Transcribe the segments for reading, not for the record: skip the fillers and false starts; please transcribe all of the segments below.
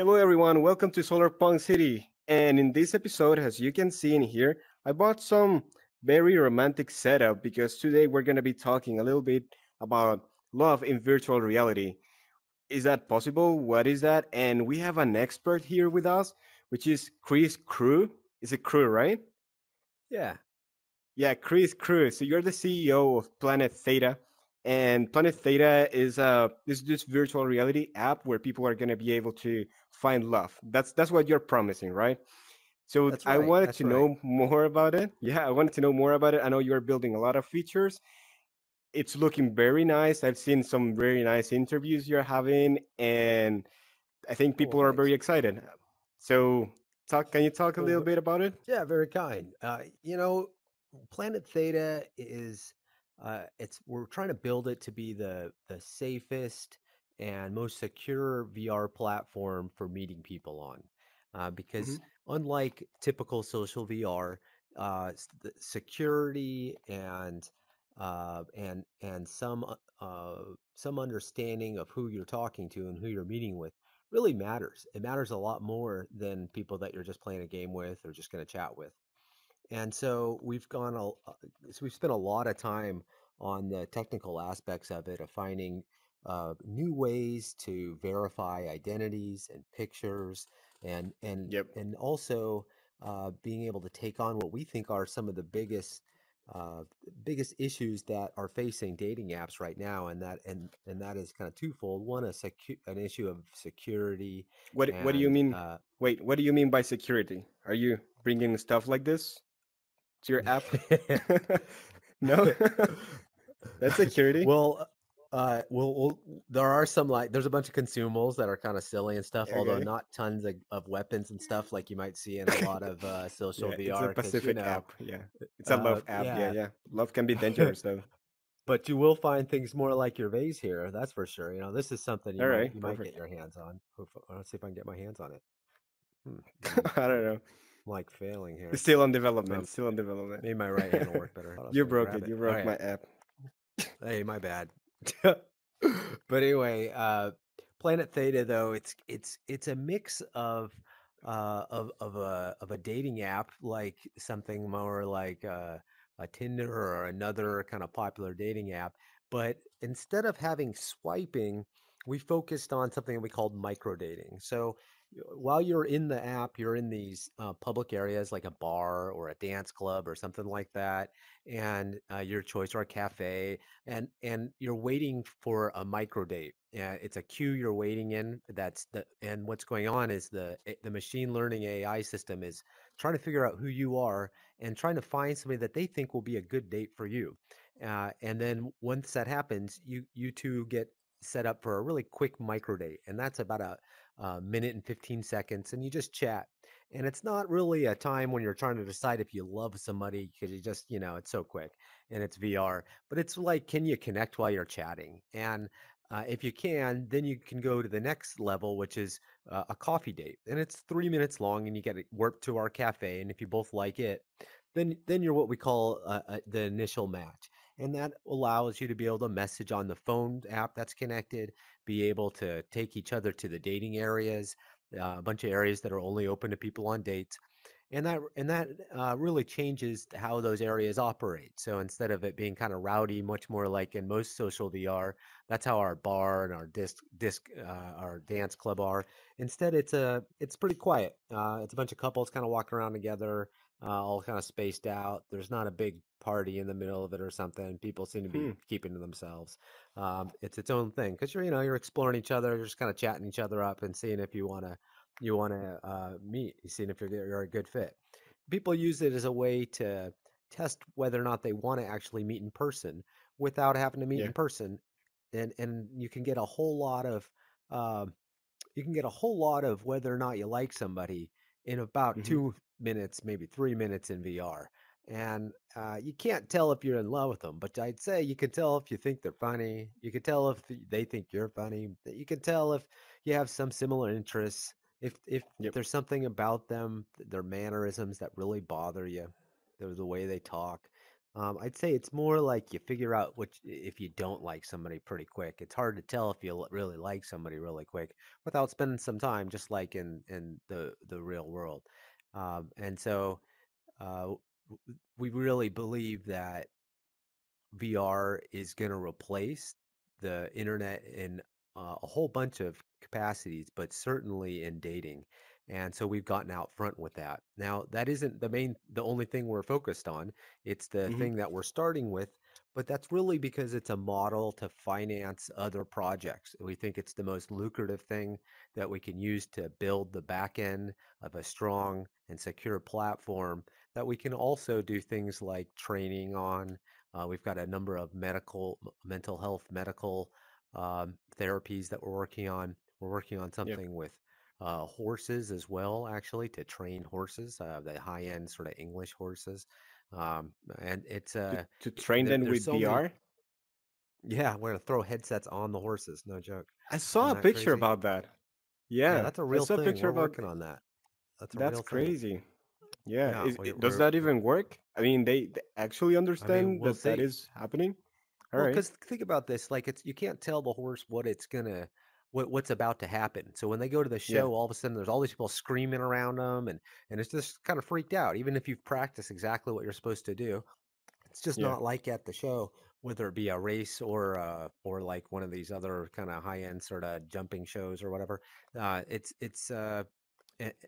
Hello, everyone. Welcome to Solarpunk City. And in this episode, as you can see in here, I bought some very romantic setup because today we're going to be talking a little bit about love in virtual reality. Is that possible? What is that? And we have an expert here with us, which is Chris Crew. Is it Crew, right? Yeah. Yeah, Chris Cruz. So you're the CEO of Planet Theta, and Planet Theta is this virtual reality app where people are going to be able to find love. That's what you're promising, right? So That's I right. wanted That's to right. know more about it. Yeah, I wanted to know more about it. I know you're building a lot of features. It's looking very nice. I've seen some very nice interviews you're having, and I think Oh, well, people are thanks. very excited. So, can you talk a Well, little bit about it? yeah, very kind. Planet Theta is it's we're trying to build it to be the safest and most secure VR platform for meeting people on. Hmm. Because unlike typical social VR, the security and some understanding of who you're talking to and who you're meeting with really matters. It matters a lot more than people that you're just playing a game with or just going to chat with. And so we've spent a lot of time on the technical aspects of it, of finding new ways to verify identities and pictures, and and Yep. and also being able to take on what we think are some of the biggest issues that are facing dating apps right now, and that is kind of twofold. One, an issue of security, What do you and mean? Wait, what do you mean by security? Are you bringing stuff like this to your app? No, that's security. well, there are some like there's a bunch of consumables that are kind of silly and stuff, although Okay. not tons of weapons and stuff like you might see in a lot of social Yeah, it's a VR, because Pacific app. Yeah, it's a uh, love app. Yeah, yeah, yeah. Love can be dangerous though. but you will find things more like your vase here. That's for sure. This is something All right, you might get perfect. your hands on. Let's see if I can get my hands on it. Hmm. I don't know. I'm like failing It's here. still on Maybe, development. Still on development. maybe my right hand will work better. I was You gonna broke grab it. it. You All broke right. my app. Hey, my bad. But anyway, Planet Theta though it's a mix of a dating app, like something more like a Tinder or another kind of popular dating app. But instead of having swiping, we focused on something that we called micro dating. So while you're in the app, you're in these public areas like a bar or a dance club or something like that, and your choice, or a cafe, and you're waiting for a micro date. It's a queue you're waiting in. And what's going on is the machine learning AI system is trying to figure out who you are and trying to find somebody that they think will be a good date for you. And then once that happens, you two get set up for a really quick micro date, and that's about a minute and 15 seconds, and you just chat. And it's not really a time when you're trying to decide if you love somebody, because you just, it's so quick and it's VR. But it's like, can you connect while you're chatting? And if you can, then you can go to the next level, which is a coffee date, and it's 3 minutes long, and you get it warped to our cafe. And if you both like it, then you're what we call the initial match, and that allows you to be able to message on the phone app that's connected, be able to take each other to the dating areas, a bunch of areas that are only open to people on dates, and that really changes how those areas operate. So instead of it being kind of rowdy, much more like in most social VR, that's how our bar and our our dance club are. Instead, it's pretty quiet. It's a bunch of couples kind of walking around together, all kind of spaced out. There's not a big party in the middle of it or something. People seem to Hmm. be keeping to themselves. It's its own thing, because you're exploring each other, you're just kind of chatting each other up and seeing if you want to meet, seeing if you're a good fit. People use it as a way to test whether or not they want to actually meet in person without having to meet Yeah. in person, and uh, you can get a whole lot of whether or not you like somebody in about Hmm. 2 minutes, maybe 3 minutes in VR. And you can't tell if you're in love with them, but I'd say you can tell if you think they're funny. You can tell if they think you're funny. You can tell if you have some similar interests. If Yep. there's something about them, their mannerisms that really bother you, the way they talk. I'd say it's more like you figure out if you don't like somebody pretty quick. It's hard to tell if you really like somebody really quick without spending some time, just like in the real world. And so uh, we really believe that VR is going to replace the internet in a whole bunch of capacities, but certainly in dating. And so we've gotten out front with that. Now, that isn't the only thing we're focused on. It's the Hmm. thing that we're starting with, but that's really because it's a model to finance other projects. We think it's the most lucrative thing that we can use to build the back end of a strong and secure platform that we can also do things like training on. We've got a number of mental health, medical therapies that we're working on. We're working on Yep. something with horses as well, actually, to train horses, the high-end sort of English horses. Um, and it's To train them there's with so many. VR. Yeah, we're gonna throw headsets on the horses. No joke. I saw Isn't a that picture crazy? about that. Yeah, Yeah, that's a I real saw a thing. picture We're about. working on that. That's a That's real thing. crazy. Yeah, Yeah, does that we're even work? I mean, they actually I mean, understand we'll that that see. is happening. All Well, right. because think about this, like it's you can't tell the horse what's about to happen. So when they go to the Yeah. show, all of a sudden there's all these people screaming around them, and it's just kind of freaked out. Even if you've practiced exactly what you're supposed to do, it's just Yeah. not like at the show, whether it be a race or like one of these other kind of high end sort of jumping shows or whatever.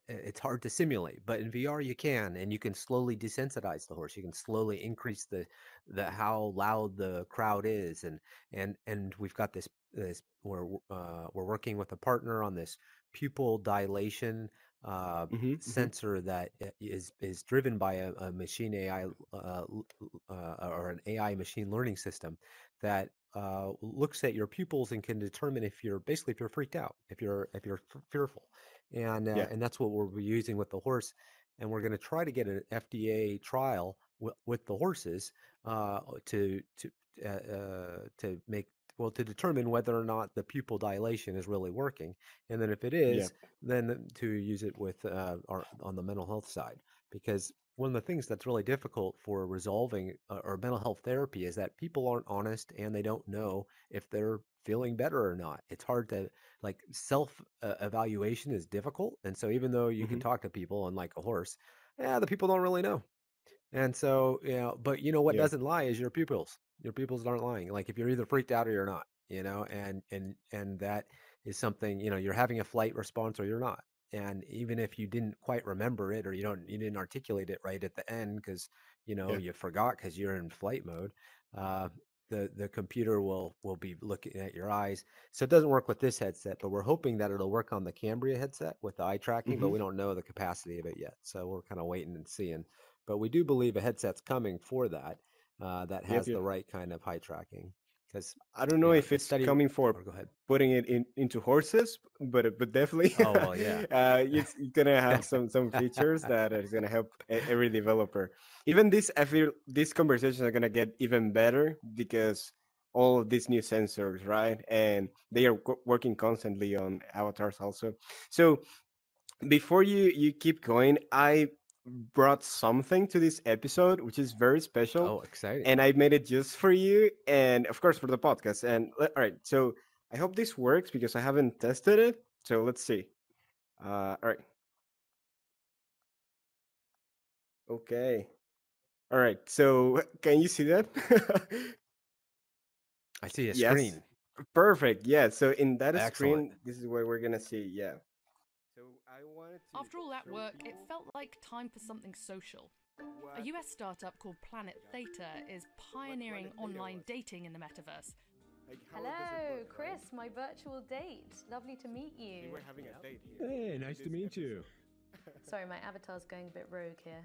It's hard to simulate, but in VR you can, and you can slowly desensitize the horse. You can slowly increase the how loud the crowd is, and we've got this we're working with a partner on this pupil dilation Mm-hmm. Mm-hmm. sensor that is driven by a machine AI or an AI machine learning system that looks at your pupils and can determine if you're basically if you're freaked out, if you're fearful, Yeah. and that's what we're using with the horse, and we're going to try to get an FDA trial with the horses to make to determine whether or not the pupil dilation is really working, and then if it Yeah. is, then to use it with on the mental health side, because one of the things that's really difficult for resolving or mental health therapy is that people aren't honest and they don't know if they're feeling better or not. It's hard to like self evaluation is difficult, and so even though you can Mm-hmm. talk to people unlike a horse, yeah, the people don't really know. And so, but what Yeah. doesn't lie is your pupils. Your pupils aren't lying. Like if you're either freaked out or you're not, and that is something, you're having a flight response or you're not. And even if you didn't quite remember it or you didn't articulate it right at the end because, Yeah. you forgot because you're in flight mode, uh, the computer will be looking at your eyes. So it doesn't work with this headset, but we're hoping that it'll work on the Cambria headset with the eye tracking, but Mm-hmm. we don't know the capacity of it yet. So we're kind of waiting and seeing. But we do believe a headset's coming for that that Yep. has Yep. the right kind of eye tracking. Because I don't know yeah, if a it's study. coming for Or go ahead. putting it into horses, but definitely, Oh well, yeah. it's gonna have some features that is gonna help every developer. Even this, I feel these conversations are gonna get even better because all of these new sensors, right? And they are working constantly on avatars also. So before you keep going, I brought something to this episode which is very special, Oh, exciting. and I made it just for you, and of course for the podcast. And all right, so I hope this works because I haven't tested it. So let's see. All right, okay, all right. So can you see that? I see a Yes, screen. perfect. Yeah. So in that Excellent. screen, this is what we're gonna see. Yeah. So I wanted to After all that show work, it people felt like time for something social. A what US startup called Planet Theta is pioneering Planet Theta online was. dating in the metaverse. Like, how does it Hello, look, right? Chris, my virtual date. Lovely to meet See, you. we're having a date here. Hey, In nice to this meet you. episode. Sorry, my avatar's going a bit rogue here.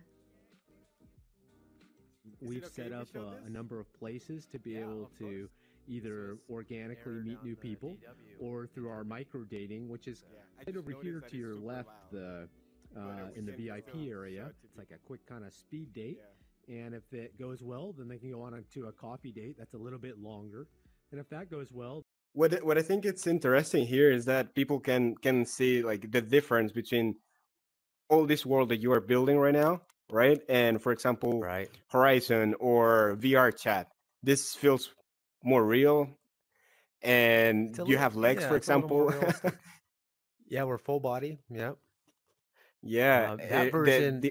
Is it We've okay set if we up show this? a number of places to be Yeah, able of course. to This either was organically aired meet on new the people DW or through our internet. micro dating, which is Yeah, I right just over here noticed that to it's your super left, loud, the but we in the can still VIP show area. it to It's like a people. quick kind of speed date, Yeah. and if it goes well, then they can go on to a coffee date. That's a little bit longer, and if that goes well, What I think it's interesting here is that people can see like the difference between all this world that you are building right now right? And for example, Right. Horizon or VR chat, this feels more real. It's And a you little, have legs, yeah, for it's a little more example. realistic. Yeah, we're full body. Yeah. Yeah, That version,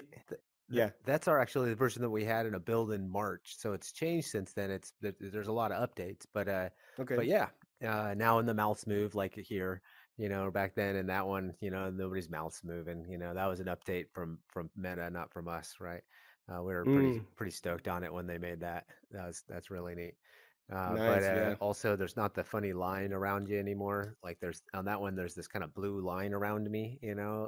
yeah. that's our actually the version that we had in a build in March. So it's changed since then. There's a lot of updates, but Okay. yeah, now in the mouse move like here, back then in that one, nobody's mouse moving. That was an update from Meta, not from us, right? We were pretty Mm, pretty stoked on it when they made that. That's really neat. But nice. Yeah. also, there's not the funny line around you anymore. Like there's on that one, there's this kind of blue line around me,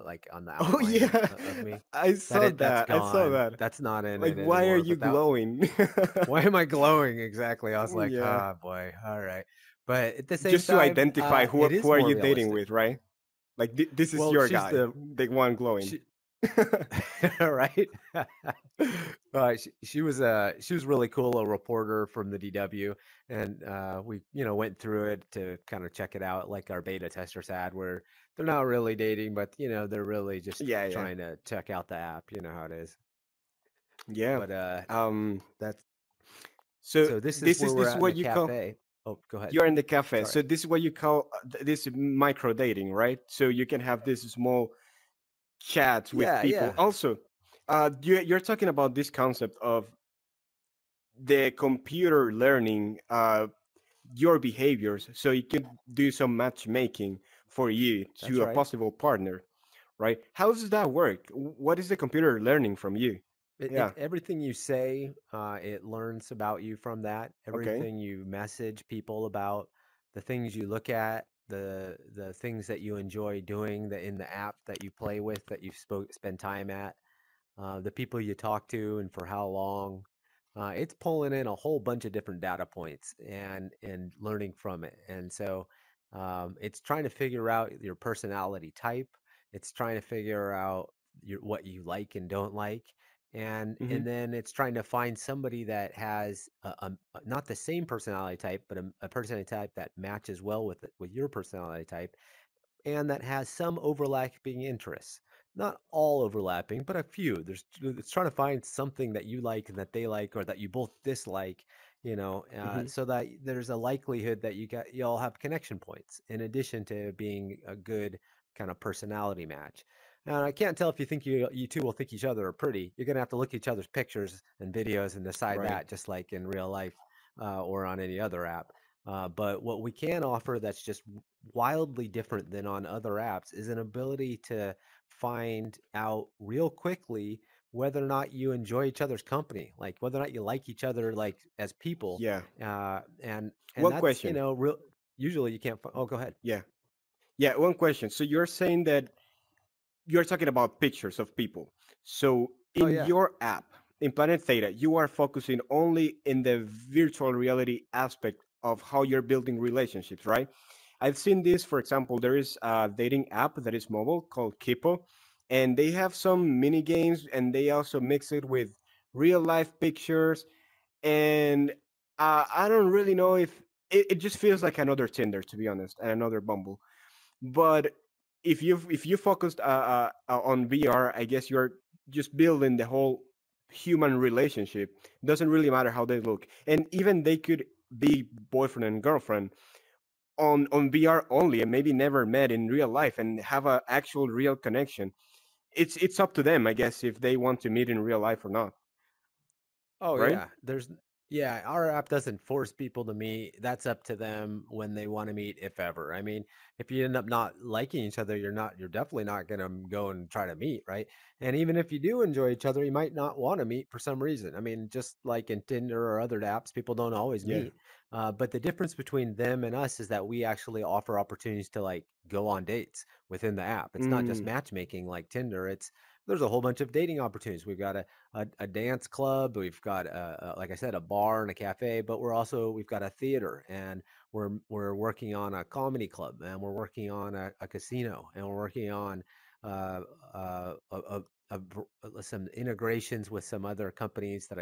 like on the Oh outline yeah, of me. I saw That's that. I saw gone. that. That's not in Like, it why are anymore. you But that glowing? why am I glowing exactly? I was like, Yeah, ah, boy, all right. But at the same just to time, identify it who is are more you dating realistic. with, right? Like this is Well, your she's guy, the the one glowing. she, right? She was really cool, a reporter from the DW, and we went through it to kind of check it out, like our beta testers had, where they're not really dating, but they're really just Yeah, yeah, trying to check out the app. You know how it is. yeah. But That's so. so This is where we're this is at in the what you call. cafe. Oh, go ahead. You're in the cafe, Sorry. so this is what you call this micro dating, right? So you can have this small chats with Yeah, people. yeah, Also, you're talking about this concept of the computer learning your behaviors, so it can do some matchmaking for you that's to a right. possible partner, right? How does that work? What is the computer learning from you? Yeah. Everything you say, it learns about you from that. Okay. Everything you message people about, the things you look at, the things that you enjoy doing, in the app that you play with, that you spend time at, the people you talk to, and for how long. It's pulling in a whole bunch of different data points and learning from it. And so, it's trying to figure out your personality type. It's trying to figure out what you like and don't like, Mm-hmm. and then it's trying to find somebody that has not the same personality type, but a personality type that matches well with your personality type, and that has some overlapping interests. Not all overlapping, but a few. It's trying to find something that you like and that they like, or that you both dislike, Mm-hmm. so that there's a likelihood that you'll have connection points in addition to being a good kind of personality match. Now, I can't tell if you two will think each other are pretty. You're gonna have to look at each other's pictures and videos and decide Right. that, just like in real life, or on any other app. But what we can offer that's just wildly different than on other apps is an ability to find out real quickly whether or not you enjoy each other's company, like whether or not you like each other, like as people. Yeah. And One that's question. real. Usually you can't. Oh, go ahead. Yeah. Yeah. One question. So you're saying that you're talking about pictures of people. So Oh in yeah. your app, in Planet Theta, you are focusing only in the virtual reality aspect of how you're building relationships, right? I've seen this, for example, there is a dating app that is mobile called Kipo, and they have some mini games and they also mix it with real life pictures. And I don't really know if it just feels like another Tinder, to be honest, and another Bumble. But if you focused on VR, I guess you're just building the whole human relationship. Doesn't really matter how they look, and even they could be boyfriend and girlfriend on VR only, and maybe never met in real life and have a actual real connection. It's up to them, I guess, if they want to meet in real life or not, Oh right? yeah, yeah, our app doesn't force people to meet. That's up to them when they want to meet, if ever. I mean, if you end up not liking each other, you're definitely not going to go and try to meet, right? And even if you do enjoy each other, you might not want to meet for some reason. I mean, just like in Tinder or other apps, people don't always Yeah. meet. But the difference between them and us is that we actually offer opportunities to like go on dates within the app. It's not just Mm, matchmaking like Tinder. There's a whole bunch of dating opportunities. We've got a dance club. We've got like I said, a bar and a cafe, but we've got a theater, and we're working on a comedy club, and we're working on a casino, and we're working on uh, uh, a, a, some integrations with some other companies that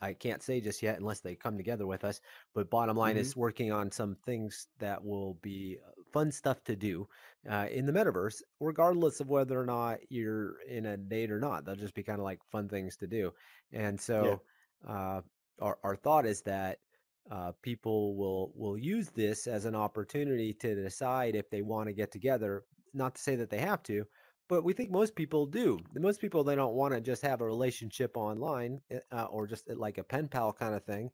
I can't say just yet unless they come together with us. But bottom line mm-hmm. is working on some things that will be fun stuff to do in the metaverse, regardless of whether or not you're in a date or not. They'll just be kind of like fun things to do. And Yeah. so uh, our thought is that people will use this as an opportunity to decide if they want to get together. Not to say that they have to, but we think most people do. Most people, they don't want to just have a relationship online or just like a pen pal kind of thing.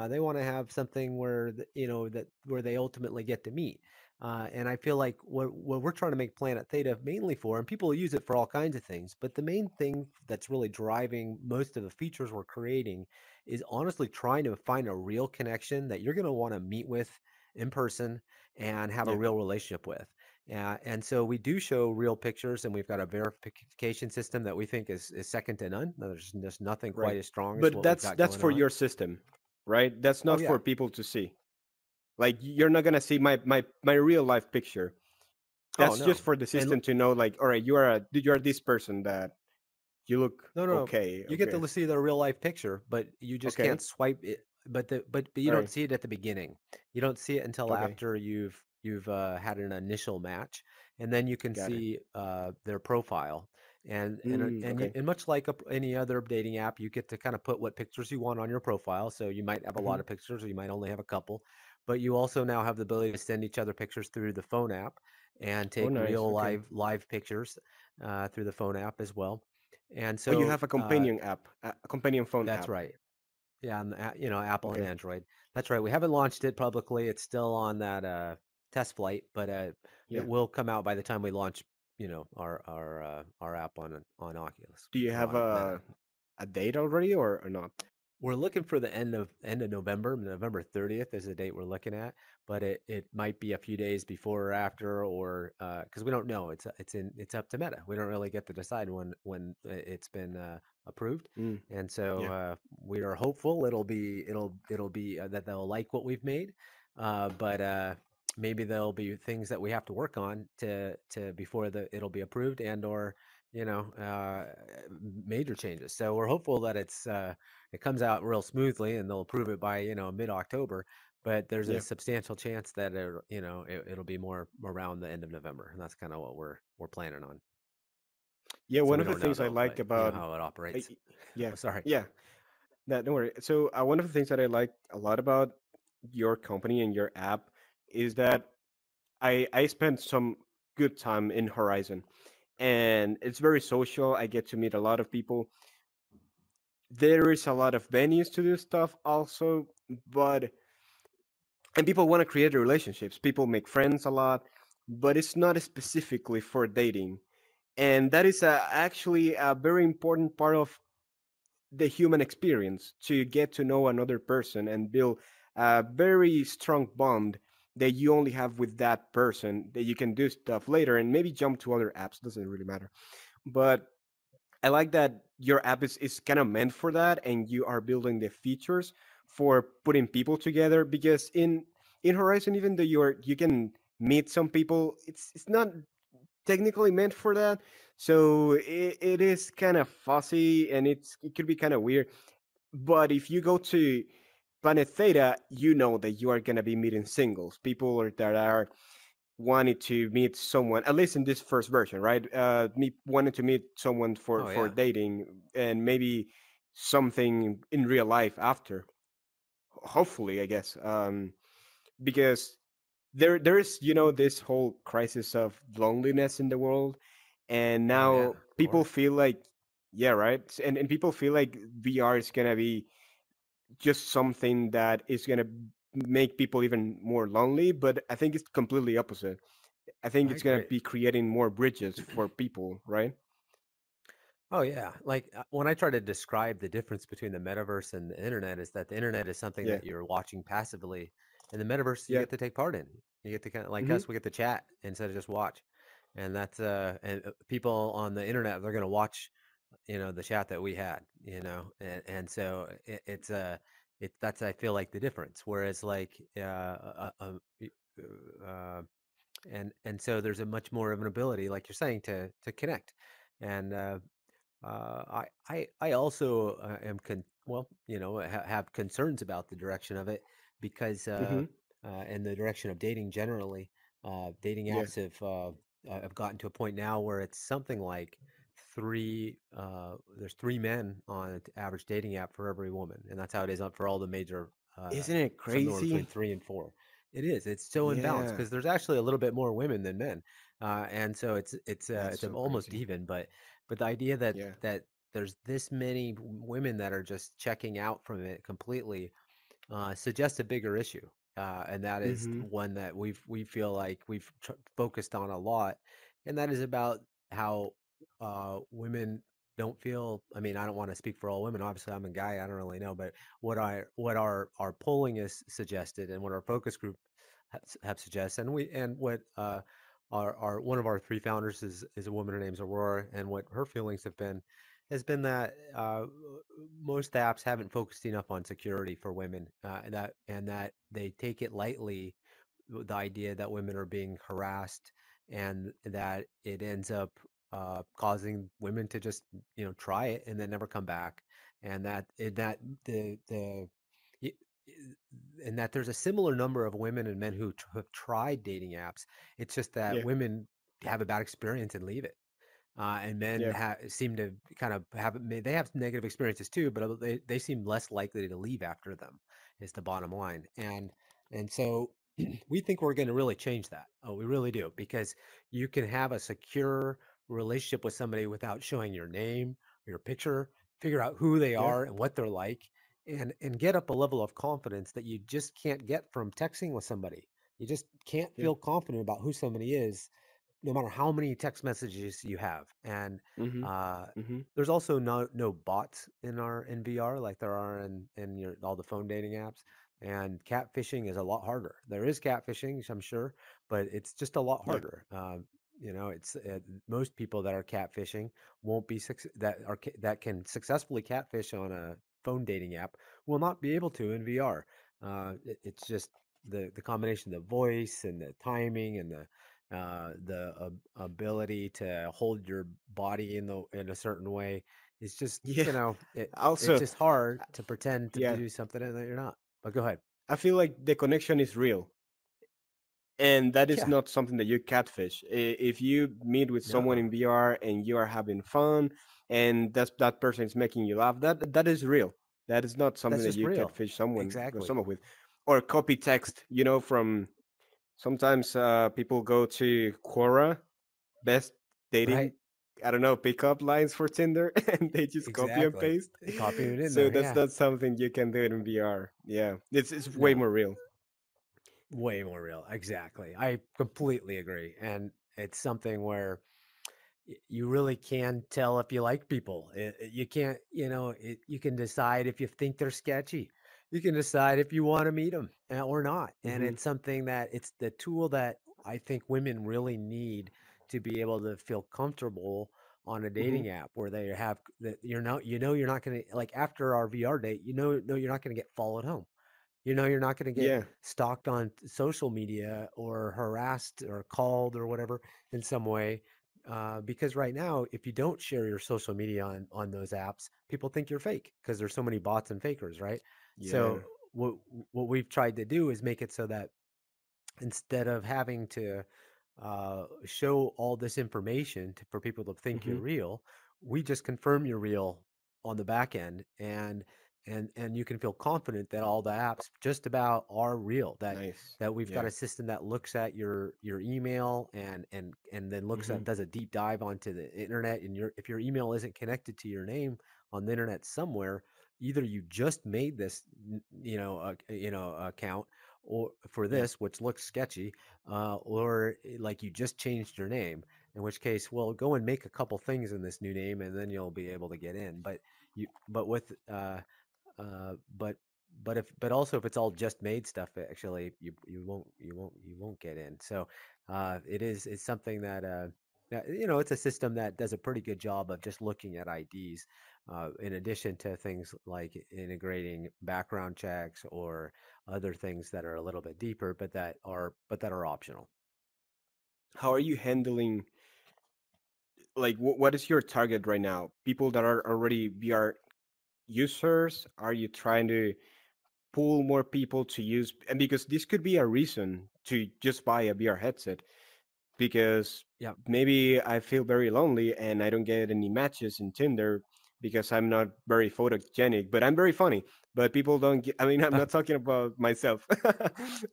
They want to have something where that where they ultimately get to meet. And I feel like what we're trying to make Planet Theta mainly for, and people use it for all kinds of things, but the main thing that's really driving most of the features we're creating is honestly trying to find a real connection that you're going to want to meet with in person and have a Yeah. real relationship with. And so we do show real pictures, and we've got a verification system that we think is second to none. There's just nothing Right. quite as strong as But what we've got that's going for on. your system, right? That's Oh not yeah, for people to see. Like you're not gonna see my real life picture. oh That's just no, for the and system to know, like, all right, you are this person that you look no, okay. you get Okay. to see their real life picture, but you just Okay. can't swipe it. But you All don't right. see it at the beginning. You don't see it until Okay. after you've had an initial match, and then you can Got it. see their profile. Okay. And much like any other dating app, you get to kind of put what pictures you want on your profile. So you might have a lot Hmm. of pictures, or you might only have a couple. But you also now have the ability to send each other pictures through the phone app and Oh, take nice. real Okay. live pictures through the phone app as well. And Oh, you so have a companion app, a companion phone that's app. right. Yeah, on Apple and Okay. Android. That's right. We haven't launched it publicly. It's still on that test flight, but it Yeah. will come out by the time we launch, our app on Oculus Do you or have on Meta. a date already or not? We're looking for the end of November. November 30th is the date we're looking at, but it might be a few days before or after, or because we don't know. It's up to Meta. We don't really get to decide when it's been approved, Mm. and so Yeah. we are hopeful it'll be that they'll like what we've made, but maybe there'll be things that we have to work on to before it'll be approved and or you know uh, major changes. So we're hopeful that it comes out real smoothly and they'll approve it by mid-October, but there's a Yeah. substantial chance that it'll be more around the end of November, and that's kind of what we're planning on. Yeah. So One we of the don't know things I though, like but you know about, how it uh, operates. yeah, Oh, sorry. yeah, that don't worry. So one of the things that I like a lot about your company and your app is that I spent some good time in Horizon, and it's very social. I get to meet a lot of people. There is a lot of venues to do stuff also, but and people want to create relationships. People make friends a lot, but it's not specifically for dating. And that is actually a very important part of the human experience, to get to know another person and build a very strong bond that you only have with that person, that you can do stuff later and maybe jump to other apps, doesn't really matter. But I like that your app is kind of meant for that, and you are building the features for putting people together. Because in Horizon, even though you can meet some people, it's not technically meant for that. So it is kind of fussy, and it could be kind of weird. But if you go to Planet Theta, you know that you are gonna be meeting singles, people that are wanted to meet someone, at least in this first version, right? Me wanted to meet someone Oh for yeah. dating, and maybe something in real life after. Hopefully, I guess, because there is this whole crisis of loneliness in the world, and Oh yeah, now of people course. feel like, yeah, right, and people feel like VR is gonna be just something that is gonna make people even more lonely. But I think it's completely opposite. I think I it's gonna agree. be creating more bridges for people, right? Oh yeah, like when I try to describe the difference between the metaverse and the internet is that the internet is something Yeah, that you're watching passively, and the metaverse you yeah. get to take part in. You get to kind of like Hmm. us, we get to chat instead of just watch, and that's people on the internet they're gonna watch, the chat that we had, and so it that's I feel like the difference. Whereas like uh, and so there's a much more of an ability, like you're saying, to connect, and I also am have concerns about the direction of it because Hmm. and the direction of dating generally Dating Yeah. apps have gotten to a point now where it's something like there's 3 men on an average dating app for every woman, and that's how it is for all the major, Isn't it somewhere between crazy? 3 and 4. It is. It's so imbalanced Yeah. because there's actually a little bit more women than men, and so That's it's so almost crazy. even. But the idea that Yeah. there's this many women that are just checking out from it completely suggests a bigger issue, and that is Mm-hmm. one that we feel like we've focused on a lot, and that is about how women don't feel. I mean, I don't want to speak for all women. Obviously, I'm a guy. I don't really know, but what our polling has suggested, and what our focus group have suggested, and what our one of our 3 founders is a woman. Her name's Aurora, and what her feelings have been has been that most apps haven't focused enough on security for women, and that they take it lightly, the idea that women are being harassed, and that it ends up causing women to just try it and then never come back, and that the y- and that there's a similar number of women and men who have tried dating apps. It's just that Yeah. women have a bad experience and leave it, and men Yeah. seem to kind of they have negative experiences too, but they seem less likely to leave after them. Is the bottom line, and so we think we're going to really change that. Oh, we really do, because you can have a secure relationship with somebody without showing your name, your picture, figure out who they Yeah. are and what they're like, and get up a level of confidence that you just can't get from texting with somebody. You just can't Yeah. feel confident about who somebody is no matter how many text messages you have. And Mm-hmm. uh, Mm-hmm. there's also no bots in VR like there are in all the phone dating apps. And catfishing is a lot harder. There is catfishing, I'm sure, but it's just a lot Yeah. harder. It's most people that are catfishing won't be that can successfully catfish on a phone dating app will not be able to in VR. It's just the combination of the voice and the timing and ability to hold your body in a certain way is just Yeah. it's Also, just hard to pretend to yeah, do something that you're not. But go ahead. I feel like the connection is real, and that is Yeah. not something that you catfish. If you meet with someone No, in VR and you are having fun, and that person is making you laugh, that is real. That is not something that's that just you real. catfish someone Exactly. someone with, or copy text. From sometimes people go to Quora, best Right. dating, I don't know, pickup lines for Tinder, and they just copy and Exactly. paste. Copying it in So there. that's Yeah. not something you can do it in VR. Yeah, it's way No. more real. Way more real. Exactly. I completely agree. And it's something where you really can tell if you like people. You can't, you can decide if you think they're sketchy. You can decide if you want to meet them or not. And Hmm. it's something that it's the tool that I think women really need to be able to feel comfortable on a Hmm. dating app where they have that you're not going to like after our VR date, no, you're not going to get followed home. You're not going to get Yeah. stalked on social media or harassed or called or whatever in some way. Because right now, if you don't share your social media on those apps, people think you're fake because there's so many bots and fakers, right? Yeah. So what we've tried to do is make it so that instead of having to show all this information for people to think you're Hmm. real, we just confirm you're real on the back end, and you can feel confident that all the apps just about are real. Nice. That we've got Yeah. a system that looks at your email and then looks Hmm. at does a deep dive onto the internet, and your if your email isn't connected to your name on the internet somewhere, either you just made this account or for Yeah. this, which looks sketchy, or like you just changed your name, in which case, well, go and make a couple things in this new name, and then you'll be able to get in. But with, but, but also if it's all just made stuff, actually, you won't get in. So, it's something that, it's a system that does a pretty good job of just looking at IDs, in addition to things like integrating background checks or other things that are a little bit deeper, but that are optional. How are you handling, like, what is your target right now? People that are already VR users? Are you trying to pull more people to use, and because this could be a reason to just buy a VR headset, because Yeah. maybe I feel very lonely and I don't get any matches in Tinder because I'm not very photogenic, but I'm very funny. But people don't get, I mean, I'm not talking about myself.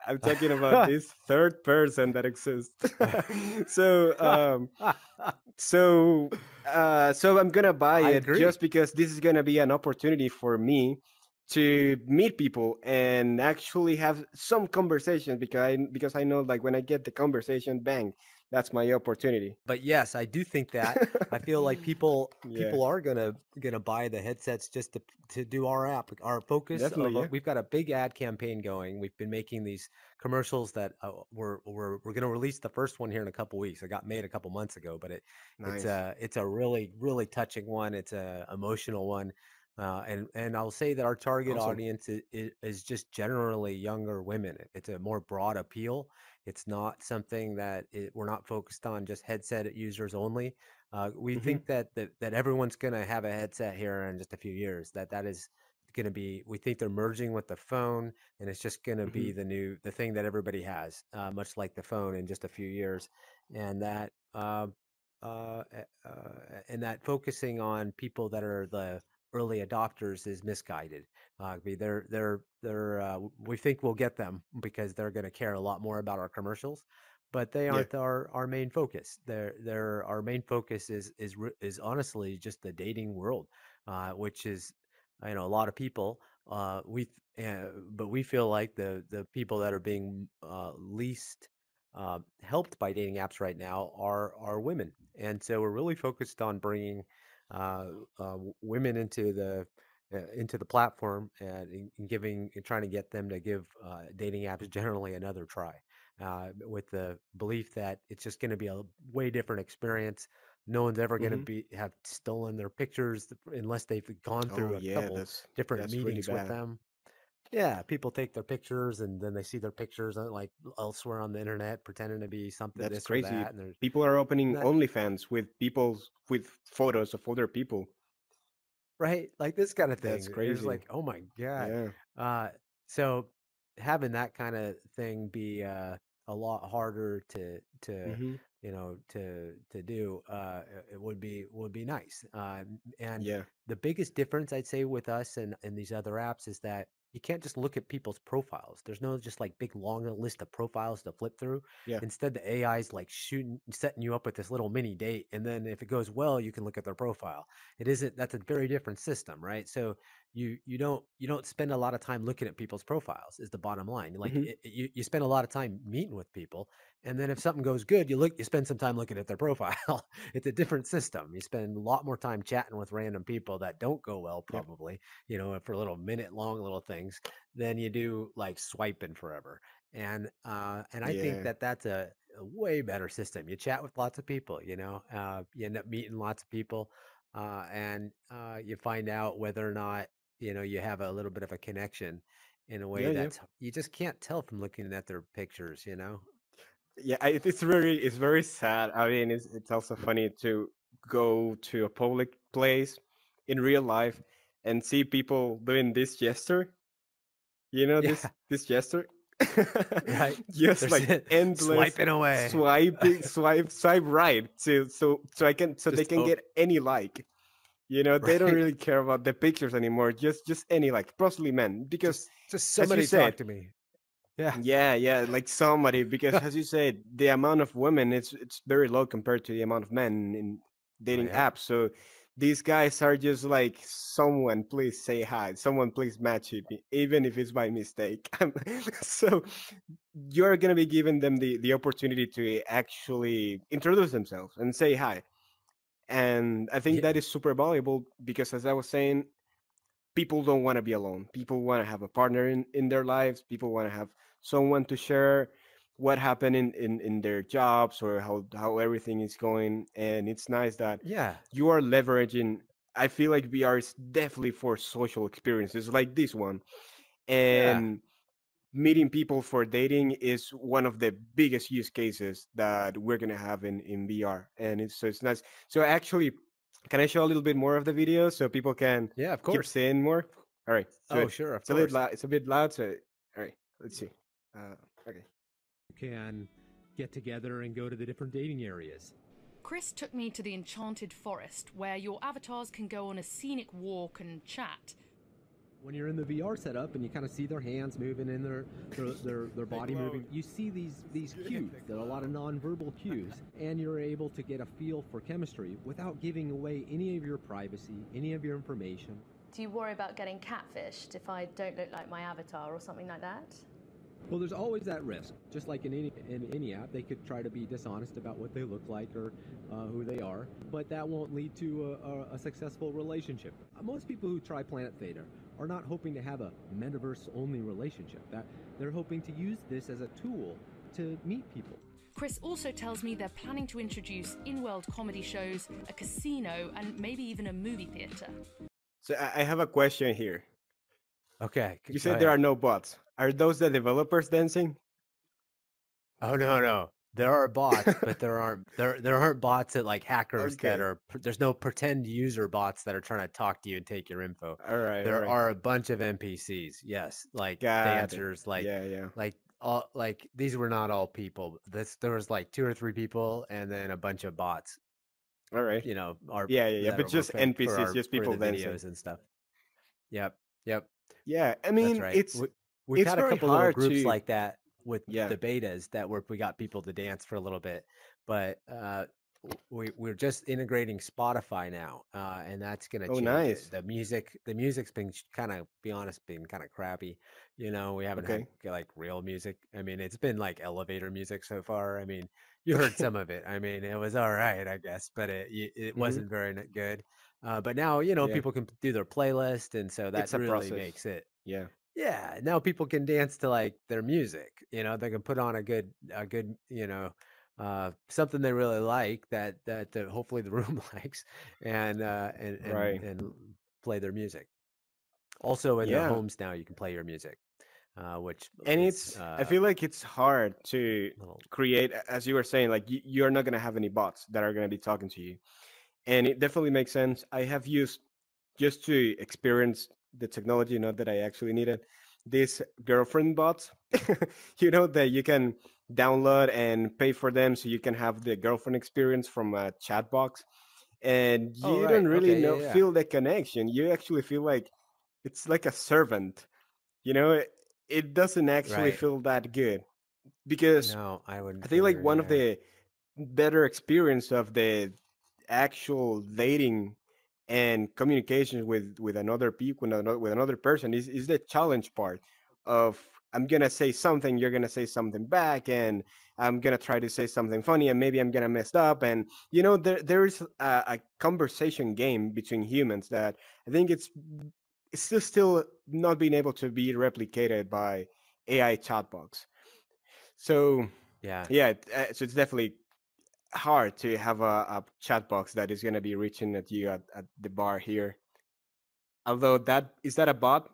I'm talking about this third person that exists. so, so, so I'm gonna buy I it agree. just because this is gonna be an opportunity for me to meet people and actually have some conversations, because I know, like, when I get the conversation, bang, that's my opportunity. But yes, I do think that. I feel like people Yeah, people are gonna buy the headsets just to do our app. Our focus definitely. of Yeah, we've got a big ad campaign going. We've been making these commercials that we're gonna release the first one here in a couple weeks. It got made a couple months ago, but nice. it's a really touching one. It's a emotional one. And I'll say that our target Awesome. audience is just generally younger women. It's a more broad appeal. It's not something that we're not focused on just headset users only. We Hmm. think that everyone's going to have a headset here in just a few years. That is going to be. We think they're merging with the phone, and it's just going to Hmm. be the thing that everybody has, much like the phone in just a few years, and that. Uh, uh, and that focusing on people that are the early adopters is misguided. We think we'll get them because they're going to care a lot more about our commercials, but they Yeah. aren't our main focus. Our main focus is honestly just the dating world, which is, a lot of people. But we feel like the people that are being least helped by dating apps right now are women, and so we're really focused on bringing uh, women into the platform and giving and trying to get them to give dating apps generally another try, with the belief that it's just going to be a way different experience. No one's ever going to Hmm. be have stolen their pictures unless they've gone Oh through a yeah, couple different that's really meetings with bad. them. Yeah, people take their pictures and then they see their pictures like elsewhere on the internet, pretending to be something That's this or crazy. that, and there's People are opening that. OnlyFans with photos of other people. Right? Like this kind of That's thing. It's crazy. like, oh my God. Yeah. Uh, so having that kind of thing be a lot harder Hmm. to do, it would be nice. And Yeah. the biggest difference I'd say with us and these other apps is that you can't just look at people's profiles. There's no just like big long list of profiles to flip through. Yeah. Instead, the AI is like setting you up with this little mini date, and then if it goes well, you can look at their profile. It isn't That's a very different system, right? So you don't spend a lot of time looking at people's profiles is the bottom line. Like Hmm. you spend a lot of time meeting with people, and then if something goes good, you spend some time looking at their profile. It's a different system. You spend a lot more time chatting with random people that don't go well, Yeah. probably, for little minute long little things, than you do like swiping forever. And I think Yeah. that that's a way better system. You chat with lots of people, you end up meeting lots of people, and you find out whether or not you have a little bit of a connection in a way Yeah. Yeah. that's you just can't tell from looking at their pictures. Yeah. It's very sad. I mean, it's also funny to go to a public place in real life and see people doing this gesture. You know, Yeah. this gesture, Right. just They're like endless swiping away. swiping, swipe right, so they Just can get any like. You know, they don't right. really care about the pictures anymore. Just any like, mostly men, because Just as you somebody said, talk to me. Yeah. yeah, yeah, like somebody, because as you said, the amount of women, it's very low compared to the amount of men in Oh, dating yep. apps. So these guys are just like, someone please say hi, someone please match with me, even if it's by mistake. So you're gonna be giving them the opportunity to actually introduce themselves and say hi. And I think Yeah. that is super valuable because, as I was saying, people don't want to be alone. People want to have a partner in their lives. People want to have someone to share what happened in their jobs, or how everything is going. And it's nice that Yeah. you are leveraging. I feel like VR is definitely for social experiences like this one. Yeah. And meeting people for dating is one of the biggest use cases that we're gonna have in VR. And it's nice. So actually, can I show a little bit more of the video so people can Yeah, of keep course. saying more? All right. So Oh, sure, of it's a little course. loud. It's a bit loud. So all right. Let's see. Okay. You can get together and go to the different dating areas. Chris took me to the Enchanted Forest, where your avatars can go on a scenic walk and chat. When you're in the VR setup and you kind of see their hands moving and their body moving, you see these cues. There are a lot of nonverbal cues, and you're able to get a feel for chemistry without giving away any of your privacy, any of your information. Do you worry about getting catfished if I don't look like my avatar or something like that? Well, there's always that risk. Just like in any app, they could try to be dishonest about what they look like or who they are, but that won't lead to a successful relationship. Most people who try Planet Theta are not hoping to have a metaverse-only relationship. That they're hoping to use this as a tool to meet people. Chris also tells me they're planning to introduce in-world comedy shows, a casino, and maybe even a movie theatre. So I have a question here. Okay. You said there are no bots. Are those the developers dancing? Oh no. There are bots, but there aren't bots that like hackers that Okay. are. There's no pretend user bots that are trying to talk to you and take your info. All right. There all right. are a bunch of NPCs, yes, like Got it. dancers, Yeah. like these were not all people. There was like 2 or 3 people, and then a bunch of bots. All right. You know, are Yeah. that But were just for NPCs, just for people the dancing. videos and stuff. Yep. Yeah, Yeah. I that's mean, right. it's We've it's had a very couple little hard groups to. like that with Yeah. the betas that we got people to dance for a little bit, but we're just integrating Spotify now, and that's gonna Oh, change it. nice. The music's been kind of, be honest, been kind of crappy. You know, we haven't had Okay. like real music. I mean, it's been like elevator music so far. I mean, you heard some of it. I mean, it was all right, I guess, but it hmm wasn't very good. But now, you know, Yeah. people can do their playlist, and so that It's a really process. makes it, Yeah. yeah, now people can dance to like their music. You know, they can put on a good, something they really like that hopefully the room likes, and Right. play their music. Also in their Yeah. homes now, you can play your music, which And is I feel like it's hard to little. create, as you were saying, like you're not gonna have any bots that are gonna be talking to you, and it definitely makes sense. I have used just to experience the technology, not that I actually need it. These girlfriend bots, that you can download and pay for them, so you can have the girlfriend experience from a chat box, and Oh, you right. don't really Okay. know Yeah. Yeah. feel the connection. You actually feel like it's like a servant. You know, it doesn't actually Right. feel that good because No, I I wouldn't think like figure. one of Yeah. the better experience of the actual dating and communication with another people with another person is the challenge part of I'm gonna say something, you're gonna say something back, and I'm gonna try to say something funny, and maybe I'm gonna mess up, and there is a conversation game between humans that I think it's still not being able to be replicated by AI chatbots. So Yeah. yeah, so it's definitely hard to have a chat box that is going to be reaching at you at the bar here. Although that is that a bot?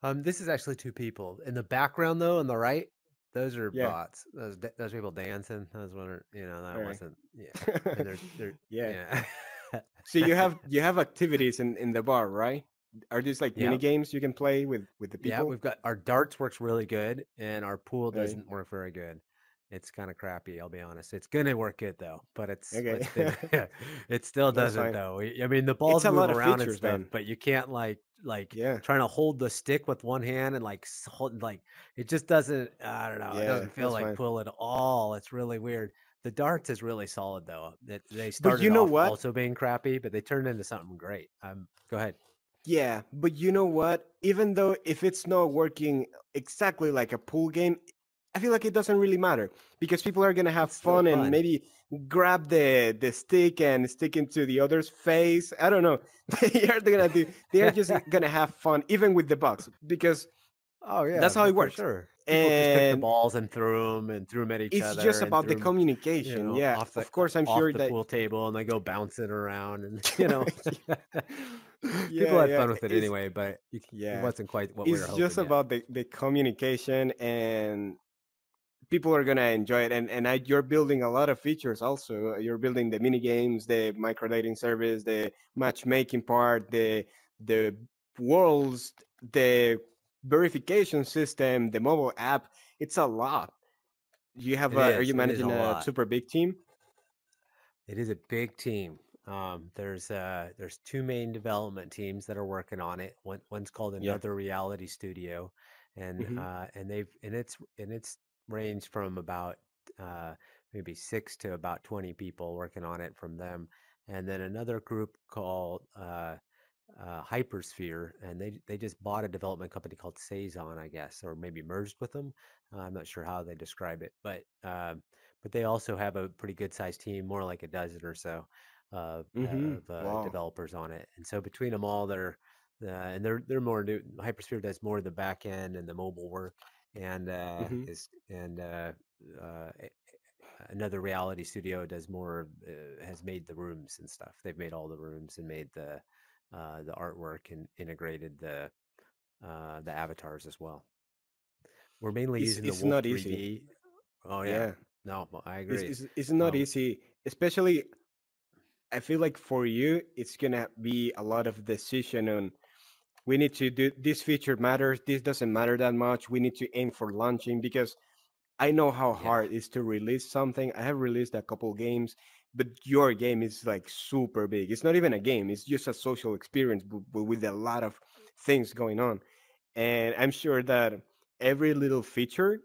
This is actually 2 people in the background though, on the right. Those are Yeah. bots. Those people dancing. I was wondering, that All right. wasn't. Yeah, and they're Yeah. yeah. So you have activities in the bar, right? Are these like mini Yep. games you can play with the Yeah, people? we've got our darts works really good, and our pool Right. doesn't work very good. It's kind of crappy, I'll be honest. It's gonna work good though, but Okay. it's been it still That's doesn't fine. though. I mean, the It's balls a move lot of around and features, stuff, man. but you can't like Yeah. trying to hold the stick with one hand and like hold like it just doesn't. I don't know. It Yeah, doesn't feel that's like fine. pool at all. It's really weird. The darts is really solid though. They But you started know off what? also being crappy, but they turned into something great. Go ahead. Yeah, but you know what? Even though if it's not working exactly like a pool game, I feel like it doesn't really matter because people are gonna have It's still fun and fun. maybe grab the stick and stick into the other's face. I don't know. They are just gonna have fun even with the bugs because Oh yeah, that's how it for works. sure. People just took the And balls and threw them at each it's other just and about the threw them, communication. Yeah, of course, I'm off sure the that. pool table, and they go bouncing around, and people Yeah, had yeah, fun with it it's anyway. But it yeah, wasn't quite what we were it's just hoping yet. about the communication and people are gonna enjoy it and you're building a lot of features also. You're building the mini games, the micro dating service, the matchmaking part, the worlds, the verification system, the mobile app. It's a lot. You have It a, are you is. It is a managing a lot. super big team? It is a big team. There's two main development teams that are working on it. One's called Yeah. Another Reality Studio, Hmm. and it's ranged from about uh, maybe 6 to about 20 people working on it from them, and then another group called Hypersphere, and they just bought a development company called Saison, I guess, or maybe merged with them. I'm not sure how they describe it, but they also have a pretty good sized team, more like a dozen or so Hmm. of Wow. developers on it. And so between them all, they're more new. Hypersphere does more of the back end and the mobile work, and Hmm. is and uh, Another Reality Studio does more, has made the rooms and stuff. They've made all the rooms and made the artwork and integrated the avatars as well. We're mainly using the It's Wolf not easy. 3D. Oh yeah, Yeah. no, I agree. It's not Um, easy, especially I feel like for you, it's gonna be a lot of decision on we need to do this feature matters, this doesn't matter that much. We need to aim for launching because I know how yeah. hard it is to release something. I have released a couple games, but your game is like super big. It's not even a game, it's just a social experience but with a lot of things going on. And I'm sure that every little feature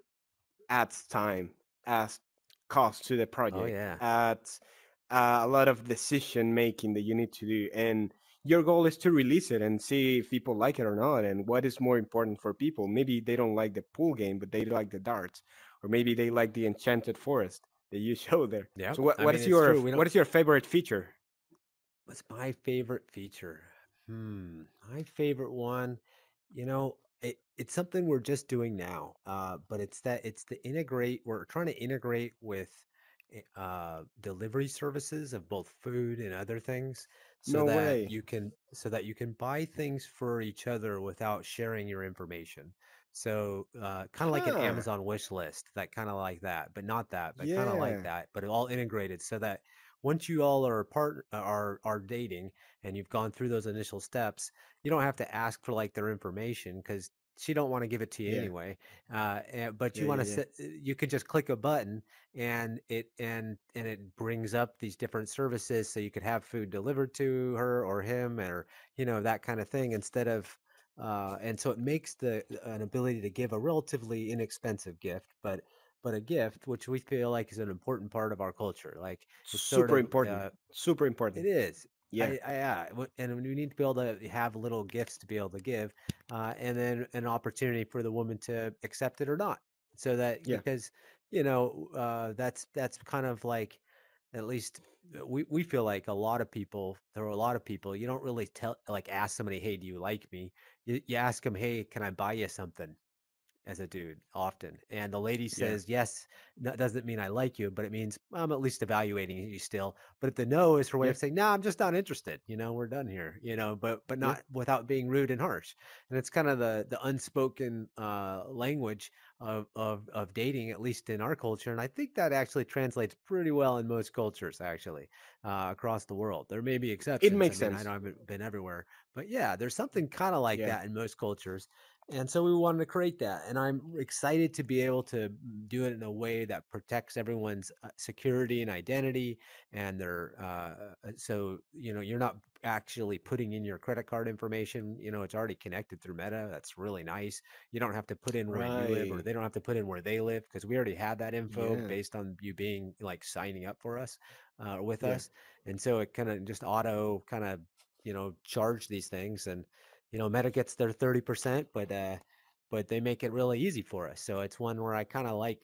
adds time, adds cost to the Oh project, yeah. adds a lot of decision making that you need to do. And your goal is to release it and see if people like it or not, and what is more important for people. Maybe they don't like the pool game, but they like the darts, or maybe they like the enchanted forest that you show there. Yep. So I mean, it's true. We don't. what is your favorite feature? What's my favorite feature? My favorite one, it's something we're just doing now. But it's the integrate. We're trying to integrate with delivery services of both food and other things, No way. so that you can buy things for each other without sharing your information. So kind of like an Huh. Amazon wish list, that kind of like that, but not that, but kind of like Yeah. that, but it all integrated so that once you all are dating and you've gone through those initial steps, you don't have to ask for like their information because she don't want to give it to you Yeah. anyway. But Yeah. you want Yeah. to Yeah. set, you can just click a button and it brings up these different services so you could have food delivered to her or him or that kind of thing instead of and so it makes the an ability to give a relatively inexpensive gift, but a gift which we feel like is an important part of our culture. Like it's sort Super of important. Super it important. is. Yeah. And we need to be able to have little gifts to be able to give, and then an opportunity for the woman to accept it or not. So that Yeah. because that's kind of like at least we feel like there are a lot of people you don't really tell like ask somebody, hey, do you like me? You ask them, hey, can I buy you something? As a dude often. And the lady Yeah. says, yes, that doesn't mean I like you, but it means I'm at least evaluating you still. But if the no is her way Yeah. of saying, no, I'm just not interested. We're done here, but Yeah. not without being rude and harsh. And it's kind of the unspoken language of dating, at least in our culture. And I think that actually translates pretty well in most cultures, actually, across the world. There may be It exceptions. I makes mean, I sense. haven't been everywhere, but yeah, there's something kind of like Yeah. that in most cultures. And so we wanted to create that. And I'm excited to be able to do it in a way that protects everyone's security and identity. And so, you're not actually putting in your credit card information. It's already connected through Meta. That's really nice. You don't have to put in where you live, or Right. they don't have to put in where they live because we already have that info Yeah. based on you being like signing up for us with Yeah. us. And so it kind of just auto kind of, charge these things. And Meta gets their 30%, but they make it really easy for us. So it's one where I kind of like,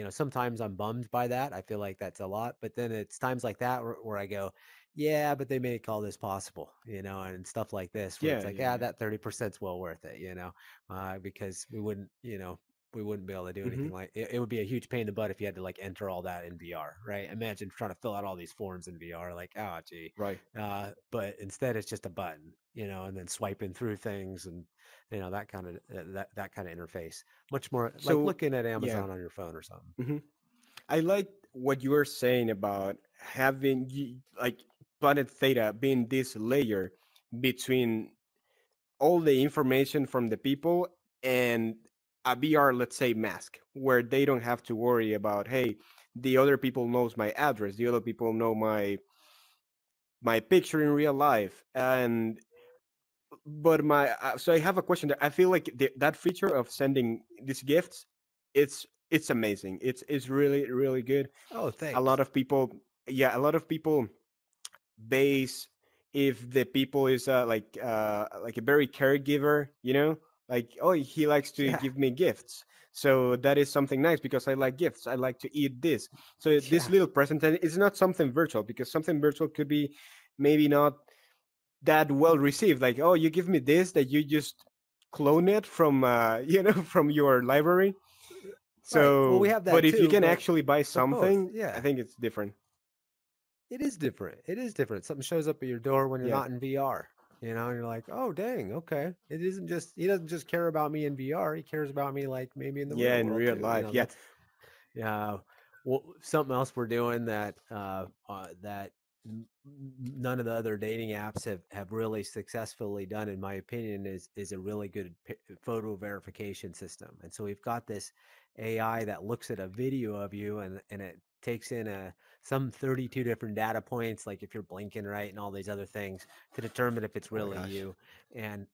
sometimes I'm bummed by that. I feel like that's a lot, but then it's times like that where I go, yeah, but they make all this possible, and stuff like this where it's Yeah. like, Yeah. yeah, Yeah. that 30% is well worth it, because we wouldn't be able to do Mm-hmm. anything like it would be a huge pain in the butt if you had to like enter all that in VR, right? Imagine trying to fill out all these forms in VR, like, oh, gee. Right. But instead it's just a button, and then swiping through things and that kind of that kind of interface. Much more like So looking at yeah. Amazon on your phone or something. Hmm. I like what you were saying about having like Planet Theta being this layer between all the information from the people and a VR, let's say, mask, where they don't have to worry about, hey, the other people knows my address, the other people know my picture in real life, and but my so I have a question there. I feel like that feature of sending these gifts, it's amazing. It's really really good. Oh, A lot thanks. of people, yeah, a lot of people base if the people is like a very caregiver, you know, like, oh, he likes to Yeah. give me gifts, so that is something nice because I like gifts, I like to eat this. So this Yeah. little present, and it's not something virtual, because something virtual could be maybe not that well received, like, oh, you give me this that you just clone it from you know, from your library. Right. Well, we So have but that if you too, can actually buy but both. something, I Yeah. think it's different. It is different. It is different. Something shows up at your door when you're Yeah, not in VR. You know, and you're like, oh, dang, okay. It isn't just, he doesn't just care about me in VR. He cares about me like maybe in the yeah, real in world real too. You life, know, yeah. that's, yeah. Well, something else we're doing that, that none of the other dating apps have really successfully done, in my opinion, is a really good photo verification system. And so we've got this AI that looks at a video of you, and it takes in some 32 different data points, like if you're blinking right and all these other things, to determine if it's Oh my really gosh. you. And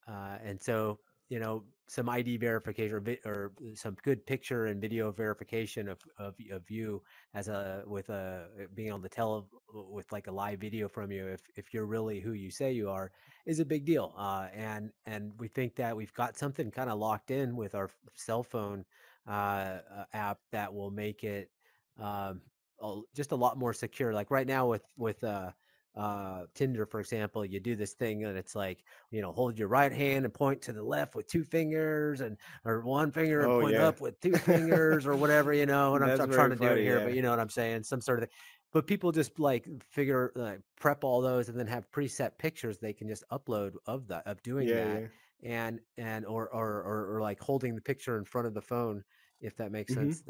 and so, you know, some ID verification, or some good picture and video verification of you as a, with a, being able to tell with like a live video from you if you're really who you say you are, is a big deal. And we think that we've got something kind of locked in with our cell phone app that will make it um, just a lot more secure. Like right now with Tinder, for example, you do this thing and it's like, you know, hold your right hand and point to the left with two fingers, and or one finger and Oh point yeah. up with two fingers or whatever, you know. And That's I'm trying very to do it funny, here, but yeah. you know what I'm saying, some sort of thing. But people just like figure, prep all those and then have preset pictures they can just upload of doing Yeah, that. yeah. And or like holding the picture in front of the phone, if that makes Hmm. sense,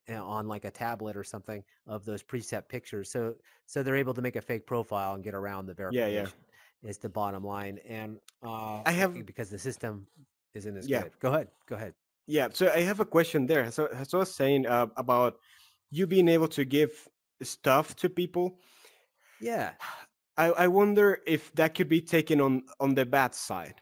on like a tablet or something, of those preset pictures. So they're able to make a fake profile and get around the Yeah, yeah. verification, is the bottom line. And I have, because the system isn't as yeah, good. Go ahead. Go ahead. yeah. So I have a question there. So I was saying about you being able to give stuff to people. Yeah. I wonder if that could be taken on the bad side,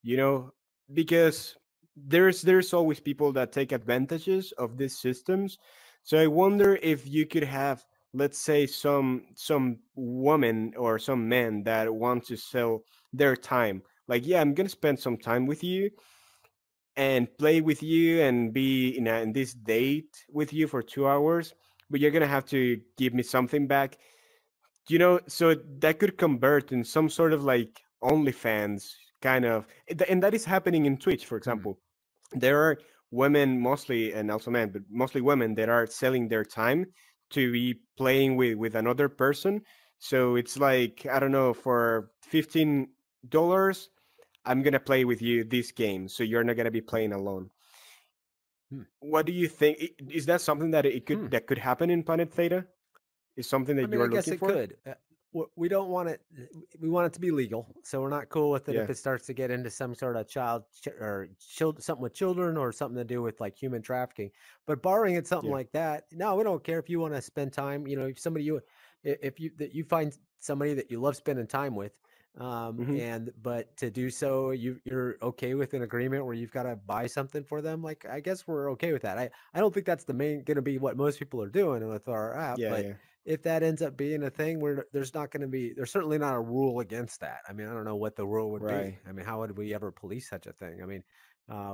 you know, because there's always people that take advantages of these systems. So I wonder if you could have, let's say, some woman or some men that want to sell their time, like, yeah, I'm gonna spend some time with you and play with you and be in this date with you for 2 hours, but you're gonna have to give me something back, you know. So that could convert in some sort of like OnlyFans kind of, and that is happening in Twitch, for Hmm. example. There are women mostly, and also men, but mostly women, that are selling their time to be playing with another person. So it's like, I don't know, for $15, I'm gonna play with you this game, so you're not gonna be playing alone. Hmm. What do you think? Is that something that it Hmm. could that could happen in Planet Theta? Is something I that mean, you I are guess looking it for? could. We don't want it. We want it to be legal, so we're not cool with it Yeah, if it starts to get into some sort of or something with children, or something to do with like human trafficking. But barring it, something yeah. like that, no, we don't care. If you want to spend time, you know, if somebody you, if you that you find somebody that you love spending time with, Hmm. and but to do so, you're okay with an agreement where you've got to buy something for them. Like, I guess we're okay with that. I don't think that's the main going to be what most people are doing with our app, Yeah, but yeah. if that ends up being a thing, where there's not going to be, there's certainly not a rule against that. I mean, I don't know what the rule would be. Right. I mean, how would we ever police such a thing? I mean,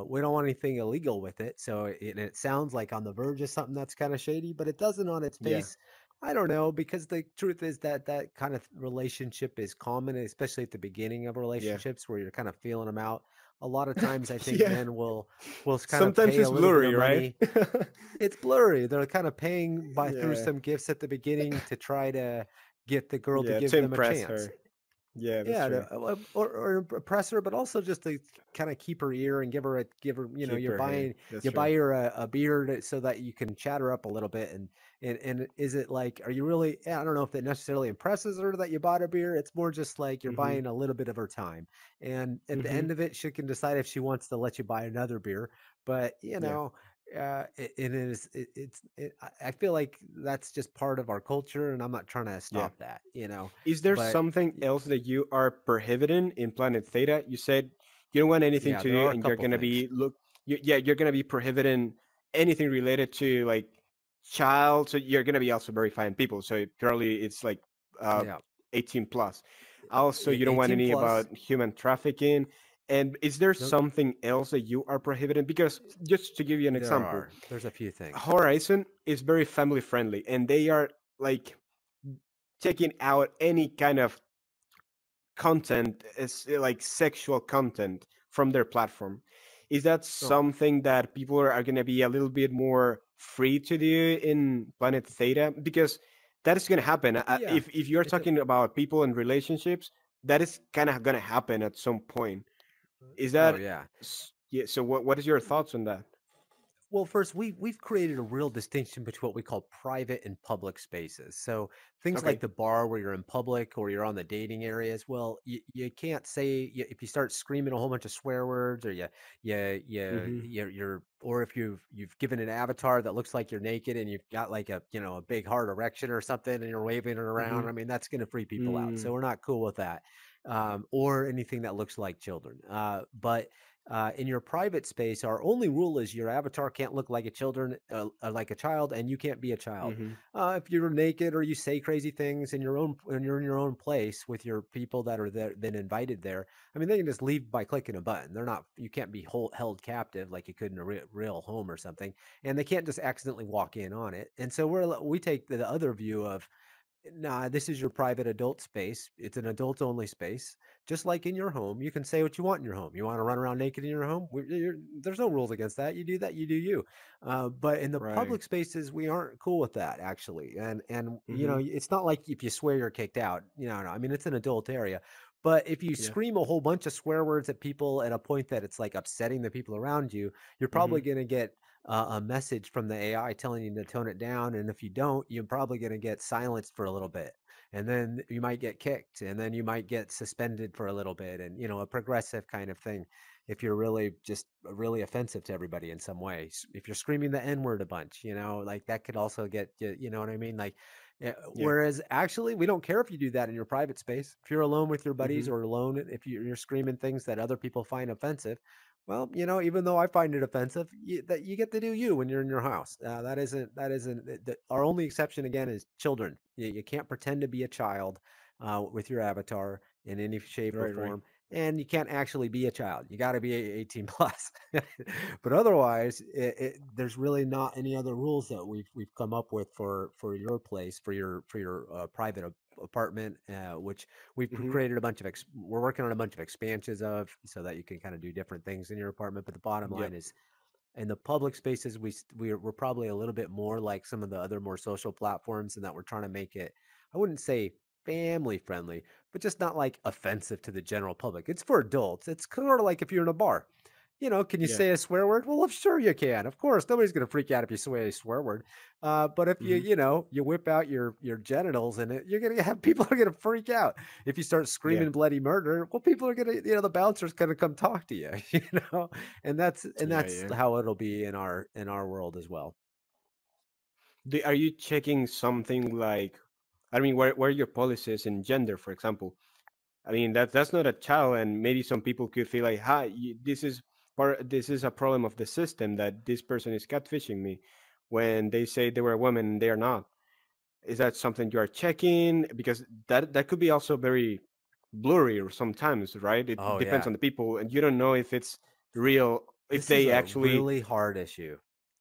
we don't want anything illegal with it. So it sounds like on the verge of something that's kind of shady, but it doesn't on its Yeah, face. I don't know, because the truth is that that kind of relationship is common, especially at the beginning of yeah. relationships where you're kind of feeling them out. A lot of times, I think Yeah. men will kind of Sometimes pay a it's little bit blurry, of right? money. It's blurry. They're kind of paying by through Yeah, some gifts at the beginning to try to get the girl to yeah. give To them a impress chance. her. Yeah, that's Yeah, true. or impress her, but also just to kind of keep her ear and give her, Keep her here. That's you true. buy her a beer so that you can chat her up a little bit. And is it like, are you really? I don't know if it necessarily impresses her that you bought a beer. It's more just like you're Mm-hmm. buying a little bit of her time, and at the Mm-hmm. end of it, she can decide if she wants to let you buy another beer. But Yeah. it is I feel like that's just part of our culture, and I'm not trying to Yeah. stop that, Is there but. something else that you are prohibiting in Planet Theta? You said you don't want anything Yeah, to there do, are a and you're couple gonna things. be yeah, you're gonna be prohibiting anything related to like child. So you're gonna be also verifying people. So purely it's like uh Yeah, 18 plus. Also, you don't want 18 any plus. about human trafficking. And is there No, something else that you are prohibiting? Because just to give you an there example, are. There's a few things. Horizon is very family friendly, and they are like taking out any kind of content is like sexual content from their platform. Is that Oh, something that people are going to be a little bit more free to do in Planet Theta? Because that is going to happen. yeah. If you're It's a. talking about people and relationships, that is kind of going to happen at some point. Is Oh that yeah. yeah? So what is your thoughts on that? Well, first, we've created a real distinction between what we call private and public spaces. So things like Okay. the bar where you're in public or you're on the dating areas. Well, you can't say if you start screaming a whole bunch of swear words, or Mm-hmm. or if you've given an avatar that looks like you're naked and you've got like a big hard erection or something and you're waving it Mm-hmm. around. I mean, that's going to freak people out. Mm, So we're not cool with that. Or anything that looks like children. But in your private space, our only rule is your avatar can't look like a like a child, and you can't be a child. mm-hmm. If you're naked or you say crazy things in your own when you're in your own place with your people that are there, been invited there. I mean, they can just leave by clicking a button. They're not. You can't be held captive like you could in a real home or something, and they can't just accidentally walk in on it. And so we take the other view of nah, this is your private adult space. It's an adult only space. Just like in your home, you can say what you want in your home. You want to run around naked in your home? There's no rules against that. You do that, you do you. But in the Right. public spaces, we aren't cool with that actually. And Mm-hmm. it's not like if you swear you're kicked out. No. I mean, it's an adult area. But if you Yeah. scream a whole bunch of swear words at people at a point that it's like upsetting the people around you, you're Mm-hmm. probably going to get a message from the AI telling you to tone it down. And if you don't, you're probably going to get silenced for a little bit. And then you might get kicked, and then you might get suspended for a little bit, and a progressive kind of thing. If you're really just really offensive to everybody in some way, if you're screaming the N word a bunch, like that could also get you know what I mean? Like, Yeah. whereas actually, we don't care if you do that in your private space. If you're alone with your Mm-hmm. buddies or alone, if you're screaming things that other people find offensive, well, even though I find it offensive, that you get to do you when you're in your house. That isn't our only exception again is children. You can't pretend to be a child with your avatar in any shape or Right. Right. form, and you can't actually be a child. You got to be 18 plus. But otherwise, there's really not any other rules that we've come up with for your place for your private apartment, which we've Mm-hmm. created a bunch of we're working on a bunch of expansions of so that you can kind of do different things in your apartment. But the bottom Yep. line is in the public spaces, we're probably a little bit more like some of the other more social platforms, in that we're trying to make it, I wouldn't say family friendly, but just not like offensive to the general public. It's for adults. It's sort of like if you're in a bar. Can you Yeah. say a swear word? Well, I'm sure you can. Of course, nobody's going to freak out if you say a swear word. But if you, Mm-hmm. you know, you whip out your genitals in it, you're going to have people are going to freak out. If you start Yeah. screaming bloody murder, well, people are going to, the bouncer's going to come talk to you, and Yeah. that's Yeah. how it'll be in our world as well. Are you checking something like, I mean, where are your policies in gender, for example? I mean, that's not a child, and maybe some people could feel like, "Hi, this is a problem of the system that this person is catfishing me," when they say they were a woman and they are not. Is that something you are checking? Because that could be also very blurry or sometimes, right? It Oh depends yeah. on the people, and you don't know if it's real, if This is they a actually, really hard issue.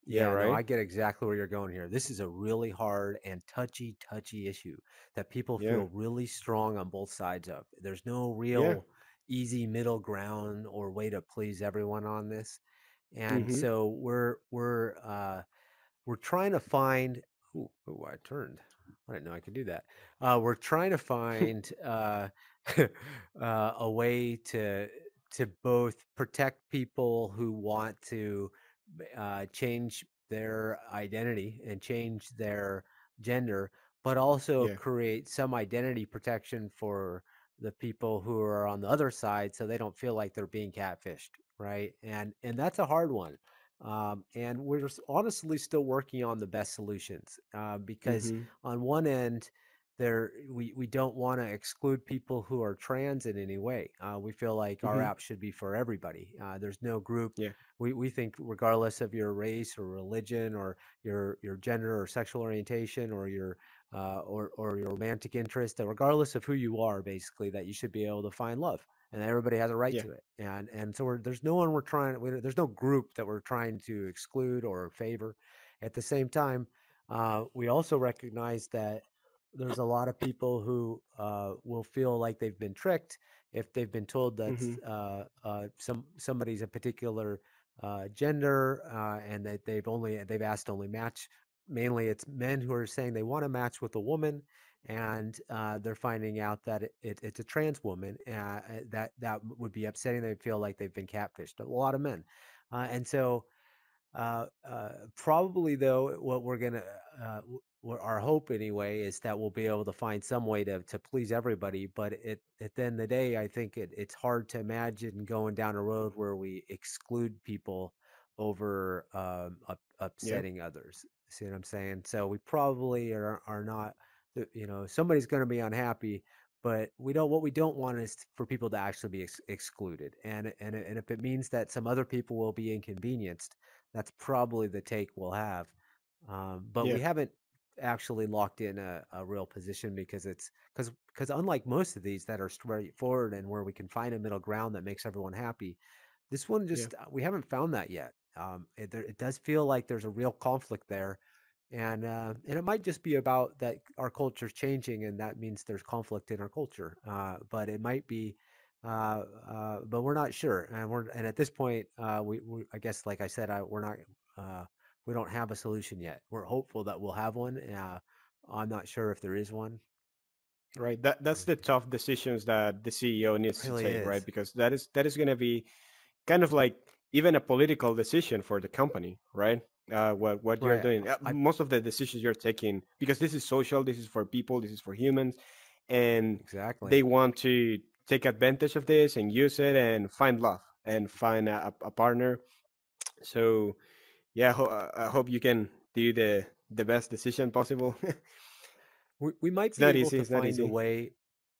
yeah, Yeah, no, right, I get exactly where you're going here. This is a really hard and touchy issue that people yeah, feel really strong on both sides of. There's no yeah, real easy middle ground or way to please everyone on this. And mm-hmm, so we're trying to find. Ooh, I turned. I didn't know I could do that. We're trying to find a way to both protect people who want to change their identity and change their gender, but also Yeah. create some identity protection for the people who are on the other side, so they don't feel like they're being catfished, right? And that's a hard one. And we're honestly still working on the best solutions, because Mm-hmm. on one end, we don't want to exclude people who are trans in any way. We feel like our Mm-hmm. app should be for everybody. There's no group. Yeah. We think regardless of your race or religion or your gender or sexual orientation or your or your romantic interest, regardless of who you are, basically, that you should be able to find love, and everybody has a right Yeah. to it. And so there's no one there's no group that we're trying to exclude or favor. At the same time, we also recognize that there's a lot of people who will feel like they've been tricked if they've been told that Mm-hmm. somebody's a particular gender, and that they've asked only match. Mainly, it's men who are saying they want to match with a woman, and they're finding out that it's a trans woman. That would be upsetting. They feel like they've been catfished. A lot of men, and so probably though, what we're gonna, our hope anyway, is that we'll be able to find some way to please everybody. But at the end of the day, I think it's hard to imagine going down a road where we exclude people over Yeah. upsetting others. See what I'm saying? So we probably are not, somebody's going to be unhappy. But what we don't want is for people to actually be excluded, and if it means that some other people will be inconvenienced, that's probably the take we'll have. But Yeah. we haven't actually locked in a real position, because unlike most of these that are straightforward and where we can find a middle ground that makes everyone happy, this one Yeah. just we haven't found that yet. It does feel like there's a real conflict there, and it might just be about that our culture's changing, and that means there's conflict in our culture. But it might be, but we're not sure, and at this point, we I guess, like I said, we're not. We don't have a solution yet. We're hopeful that we'll have one. I'm not sure if there is one. Right. That's the tough decisions that the CEO needs It to really take, right? is. Because that is going to be kind of like even a political decision for the company, right? What you're Right. doing, I most of the decisions you're taking, because this is social, this is for people, this is for humans, and exactly. they want to take advantage of this and use it and find love and find a partner. So yeah, I hope you can do the best decision possible. We might It's be not able easy. to It's not find a easy. way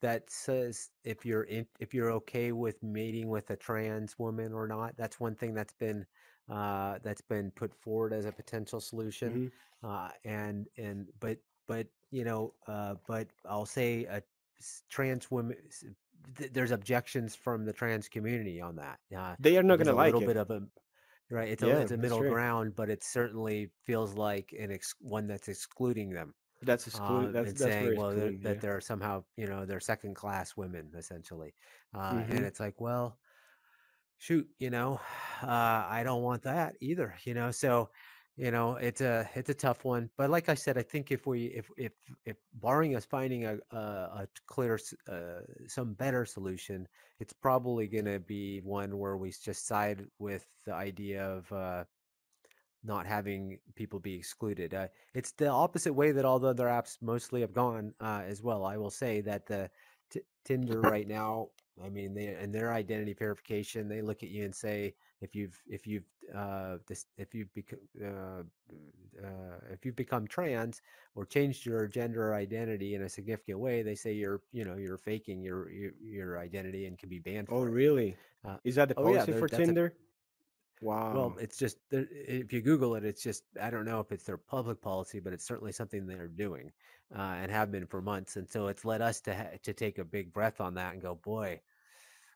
that says if you're okay with mating with a trans woman or not. That's one thing that's been put forward as a potential solution. Hmm. And but but I'll say trans women. There's objections from the trans community on that. They are not It is gonna a like little it. bit of a right. Yeah, It's a that's middle true. ground, but it certainly feels like one that's excluding them, That's and that's very saying, well, excluding. that Yeah. they're somehow, they're second class women, essentially. And Hmm. it's like, well, shoot, I don't want that either, so, it's a tough one. But like I said, I think if barring us finding a clear, some better solution, it's probably going to be one where we just side with the idea of, not having people be excluded. It's the opposite way that all the other apps mostly have gone, as well. I will say that the Tinder right now, I mean, they and their identity verification, they look at you and say if you've become trans or changed your gender or identity in a significant way, they say you're faking your identity and can be banned Oh, for it. really? Is that the Oh yeah, policy for that's a Tinder? well, Wow. it's just if you Google it, it's just I don't know if it's their public policy, but it's certainly something they're doing, and have been for months. And so it's led us to take a big breath on that and go, boy,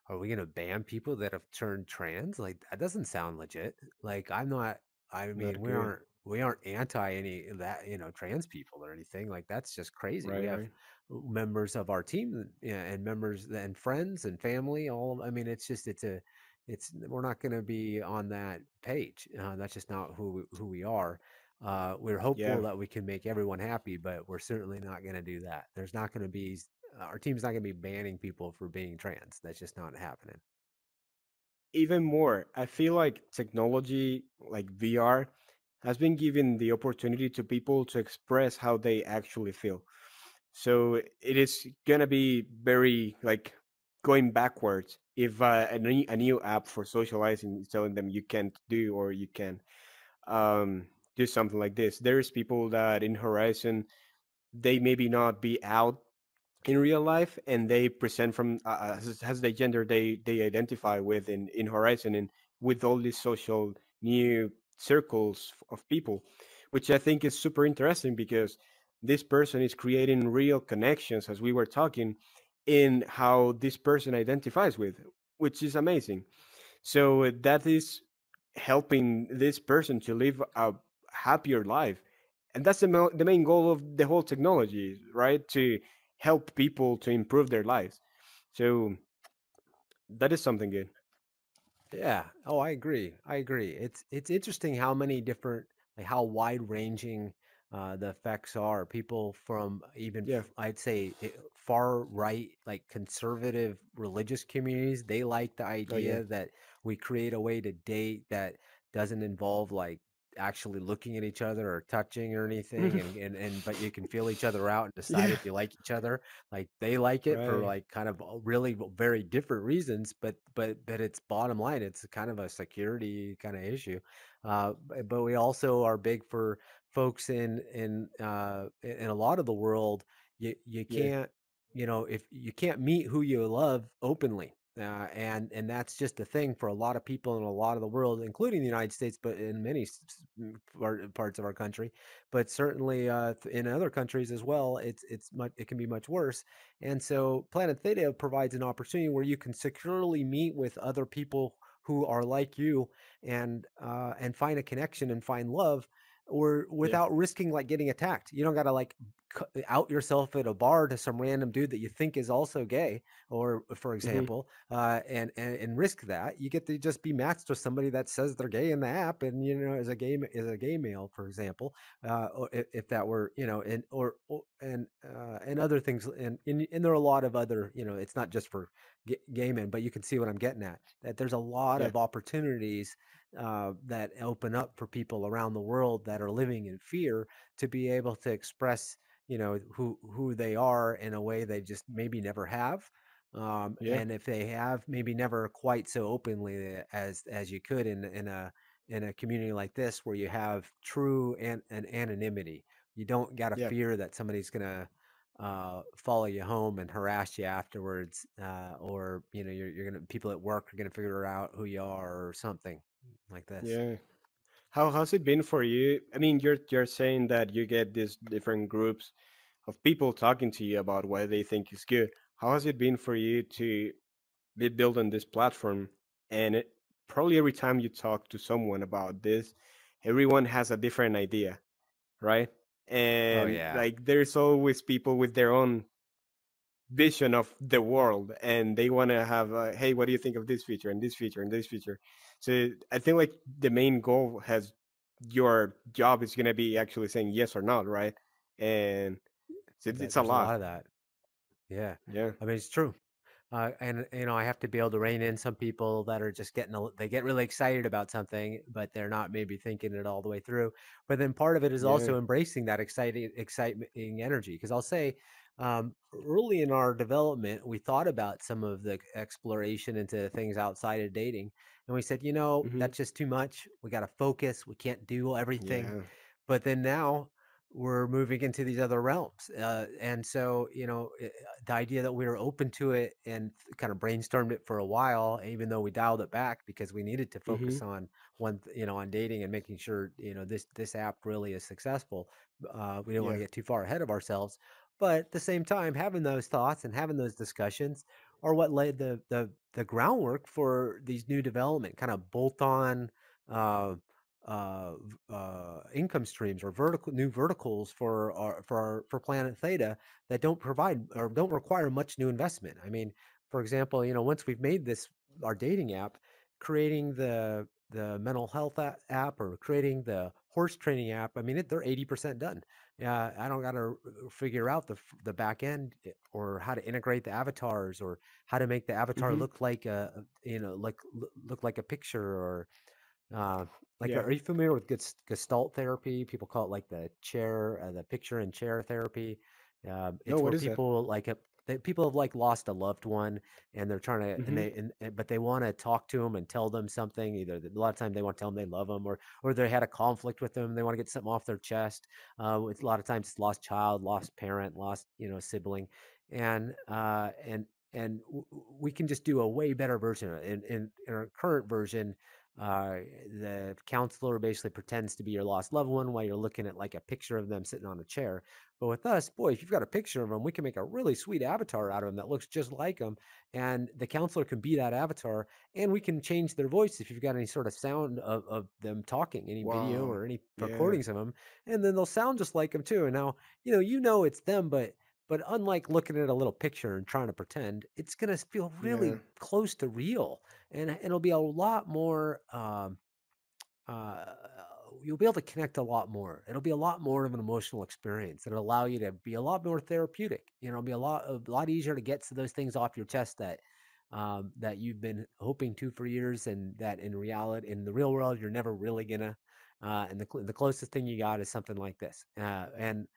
are we going to ban people that have turned trans? Like that doesn't sound legit. Like I'm not. I mean, Not good. we aren't anti any of that, trans people or anything. Like that's just crazy. We Right, have right. members of our team, and members and friends and family. I mean, it's we're not going to be on that page. That's just not who we are. We're Yeah. hopeful that we can make everyone happy, but we're certainly not going to do that. There's not going to be our team's not going to be banning people for being trans. That's just not happening. Even more, I feel like technology like VR has been given the opportunity to people to express how they actually feel. So it is gonna be very like going backwards if a new app for socializing is telling them you can't do or you can do something like this. There's people that in Horizon they maybe not be out in real life and they present from as the gender they identify with in Horizon and with all these social new circles of people, which I think is super interesting because this person is creating real connections as we were talking in how this person identifies with, which is amazing. So that is helping this person to live a happier life, and that's the main goal of the whole technology, right? To help people to improve their lives. So that is something good. Yeah. Oh, I agree. I agree. It's interesting how many different, like how wide ranging the effects are. People from even Yeah, I'd say far right, like conservative religious communities, they like the oh yeah. idea that we create a way to date that doesn't involve like actually looking at each other or touching or anything, and but you can feel each other out and decide Yeah, if you like each other. Like they like it for right. like kind of really very different reasons, but it's bottom line, it's kind of a security kind of issue. But we also are big for folks in a lot of the world. You Yeah. can't, if you can't meet who you love openly. And that's just a thing for a lot of people in a lot of the world, including the United States, but in many parts of our country, but certainly in other countries as well. It can be much worse. And so Planet Theta provides an opportunity where you can securely meet with other people who are like you, and find a connection and find love, or Yeah. without risking like getting attacked. You don't got to like out yourself at a bar to some random dude that you think is also gay, or for Hmm. example, and risk that. You get to just be matched with somebody that says they're gay in the app, and as a gay male, for example, or if that were, and other things, and there are a lot of other, it's not just for gay men, but you can see what I'm getting at. That there's a lot Yeah. of opportunities that open up for people around the world that are living in fear to be able to express, who they are in a way they just maybe never have. Yeah. And if they have, maybe never quite so openly as you could in a community like this, where you have true an anonymity. You don't got to Yeah. fear that somebody's gonna follow you home and harass you afterwards, or you're gonna people at work are gonna figure out who you are or something like this. Yeah. How has it been for you? I mean, you're saying that you get these different groups of people talking to you about what they think is good. How has it been for you to be building this platform? And probably every time you talk to someone about this, everyone has a different idea, right? Oh And yeah. like there's always people with their own vision of the world and they want to have hey, what do you think of this feature and this feature and this feature? So I think like the main goal has your job is going to be actually saying yes or not, right? And so it's a There's a lot. lot of that. Yeah. Yeah. I mean, it's true. And I have to be able to rein in some people that are just they get really excited about something, but they're not maybe thinking it all the way through. But then part of it is Yeah. also embracing that exciting energy. Because I'll say, early in our development, we thought about some of the exploration into things outside of dating, and we said, Hmm. that's just too much. We got to focus. We can't do everything. Yeah. But then now we're moving into these other realms, and so the idea that we were open to it and kind of brainstormed it for a while, even though we dialed it back because we needed to Hmm. focus on on dating and making sure this app really is successful. We didn't want Yeah. to get too far ahead of ourselves, but at the same time, having those thoughts and having those discussions are what laid the groundwork for these new development kind of bolt on uh, income streams or new verticals for Planet Theta that don't provide or don't require much new investment. I mean, for example, once we've made this our dating app, creating the mental health app or creating the horse training app, I mean, they're 80% done. Yeah, I don't got to figure out the back end or how to integrate the avatars or how to make the avatar Hmm. look like look like a picture or uh, like, Yeah. are you familiar with Gestalt therapy? People call it like the picture and chair therapy. No, It's where what is that? people people have like lost a loved one, and they're trying to, Hmm. but they want to talk to them and tell them something. Either a lot of times they want to tell them they love them, or they had a conflict with them. They want to get something off their chest. It's a lot of times it's lost child, lost parent, lost sibling, and we can just do a way better version of it. In our current version, uh, the counselor basically pretends to be your lost loved one while you're looking at like a picture of them sitting on a chair. But with us, boy, if you've got a picture of them, we can make a really sweet avatar out of them that looks just like them. And the counselor can be that avatar, and we can change their voice if you've got any sort of sound of them talking, any video Wow. or any Yeah. recordings of them, and then they'll sound just like them too. And now, it's them, but unlike looking at a little picture and trying to pretend, it's gonna feel Yeah. really close to real, and it'll be a lot more. Uh, you'll be able to connect a lot more. It'll be a lot more of an emotional experience. It'll allow you to be a lot more therapeutic. It'll be a lot easier to get to those things off your chest that you've been hoping to for years, and that in reality, in the real world, you're never really gonna. And the closest thing you got is something like this. And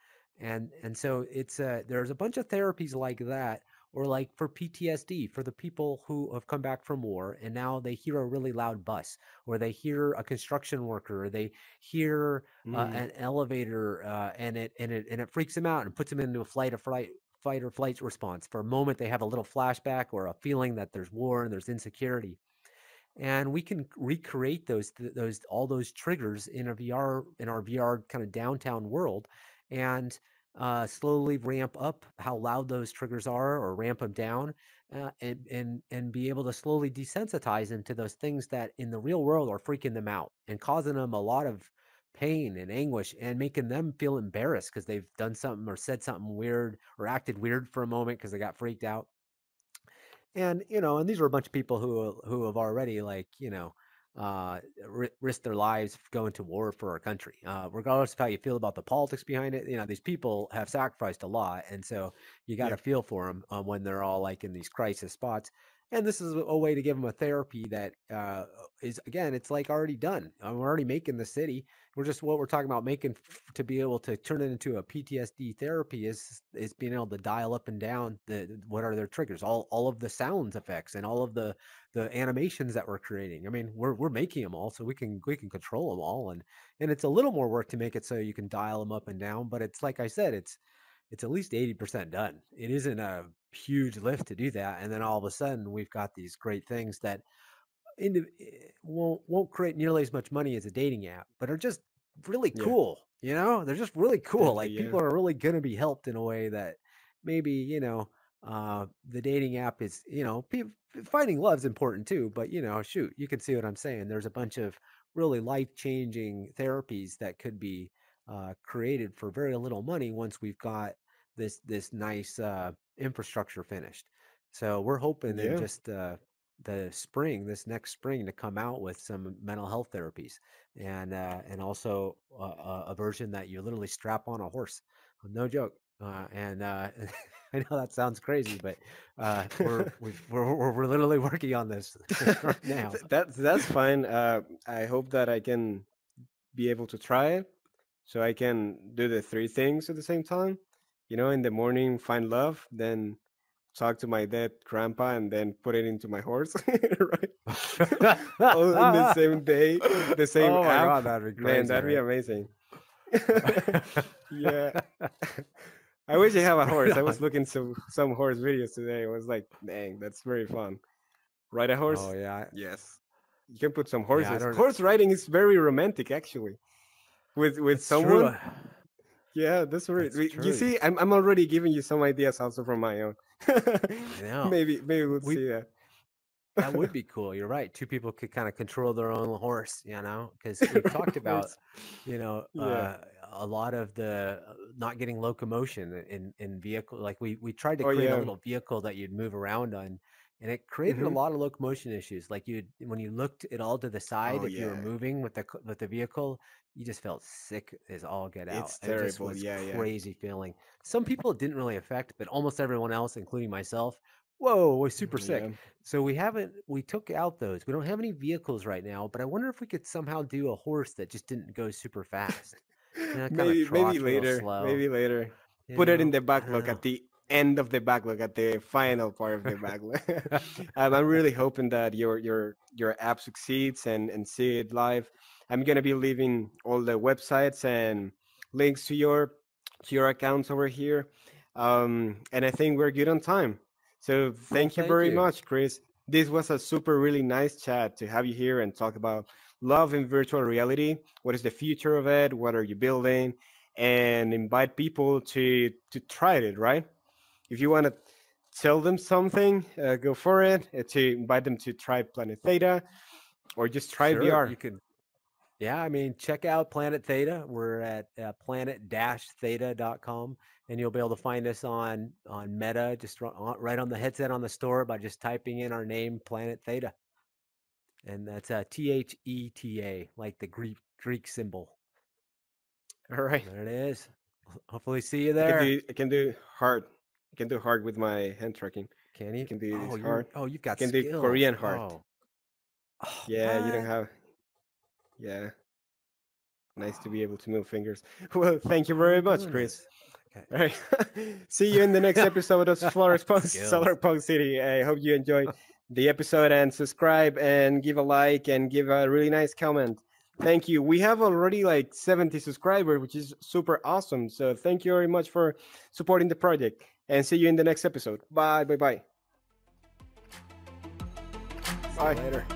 so there's a bunch of therapies like that, or like for PTSD, for the people who have come back from war and now they hear a really loud bus, or they hear a construction worker, or they hear Mm. an elevator, and it freaks them out and puts them into a fight or flight response. For a moment, they have a little flashback or a feeling that there's war and there's insecurity, and we can recreate those all those triggers in our VR kind of downtown world, and slowly ramp up how loud those triggers are, or ramp them down, and be able to slowly desensitize them to those things that in the real world are freaking them out and causing them a lot of pain and anguish, and making them feel embarrassed because they've done something or said something weird or acted weird for a moment because they got freaked out. And these are a bunch of people who have already, like, risked their lives going to war for our country, regardless of how you feel about the politics behind it. These people have sacrificed a lot, and so you got Yeah. to feel for them when they're all like in these crisis spots. And this is a way to give them a therapy that is, again, it's like already done. We're already making the city. We're just, what we're talking about making to be able to turn it into a PTSD therapy is being able to dial up and down what are their triggers, all of the sounds effects and all of the animations that we're creating. I mean, we're making them all, so we can control them all, and it's a little more work to make it so you can dial them up and down, but it's like I said, it's at least 80% done. It isn't a huge lift to do that, and then all of a sudden we've got these great things that won't create nearly as much money as a dating app, but are just really Yeah. cool. They're just really cool. Definitely. Like, Yeah. people are really going to be helped in a way that maybe the dating app is, finding love's important too. But shoot, you can see what I'm saying. There's a bunch of really life changing therapies that could be created for very little money once we've got this nice infrastructure finished. So we're hoping in Yeah. just this next spring, to come out with some mental health therapies, and also a version that you literally strap on a horse. No joke. And I know that sounds crazy, but we're literally working on this right now. That's fine. I hope that I can be able to try it, so I can do the three things at the same time. In the morning, find love, then talk to my dead grandpa, and then put it into my horse, right? All in the same day, the same Oh my app. god, that'd be Man, crazy, that'd be right? amazing. Yeah. I wish I have a Right horse. I was on. looking some horse videos today. I was like, dang, that's very fun. Ride a Oh horse? yeah, Yes. You can put some yeah. I horses. don't know. Horse riding is very romantic, actually. With It's true. someone. Yeah, that's very. That's You true. see, I'm already giving you some ideas also from my own. I know. Maybe we'll We see that. That would be cool. You're right. Two people could kind of control their own horse, because we've talked about, Horse. you know, Yeah. uh, a lot of the not getting locomotion in vehicle. Like, we tried to Oh create a yeah. little vehicle that you'd move around on, and it created a Hmm. lot of locomotion issues. Like when you looked it all to the side, Oh if you were yeah, moving with the vehicle, you just felt sick as all get out. it's It just terrible. was Yeah, yeah. crazy feeling. Some people it didn't really affect, but almost everyone else, including myself, whoa, was super sick. Yeah. So we took out those. We don't have any vehicles right now, but I wonder if we could somehow do a horse that just didn't go super fast. Kind of Maybe trots real later. slow. Maybe later. You Put it in know, the I don't backlog know. at the end of the backlog, at the final part of the backlog. I'm really hoping that your app succeeds and see it live. I'm gonna be leaving all the websites and links to your accounts over here. And I think we're good on time. So Well, thank you thank very you. much, Chris. This was a super really nice chat to have you here and talk about love in virtual reality. What is the future of it? What are you building? And invite people to try it, right? If you want to tell them something, go for it. To invite them to try Planet Theta or just try Sure, VR. you could. Yeah, I mean, check out Planet Theta. We're at planet-theta.com, and you'll be able to find us on Meta, just right on the headset on the store by just typing in our name, Planet Theta, and that's Theta, like the Greek symbol. All right. There it is. Hopefully, see you I can there. do I can do hard. I can do hard with my hand tracking. Can I you? can do this Oh, hard. you've I got can do skills. Korean hard. Oh, oh, Yeah, you don't what? have. Yeah, nice to Oh, be able to move fingers. Well, thank you how are very you much, doing Chris. this? Okay. All right. See you in the next episode of Skills. Solarpunk City. I hope you enjoyed the episode and subscribe and give a like and give a really nice comment. Thank you. We have already like 70 subscribers, which is super awesome. So thank you very much for supporting the project and see you in the next episode. Bye. Bye. Bye. See you Bye. later.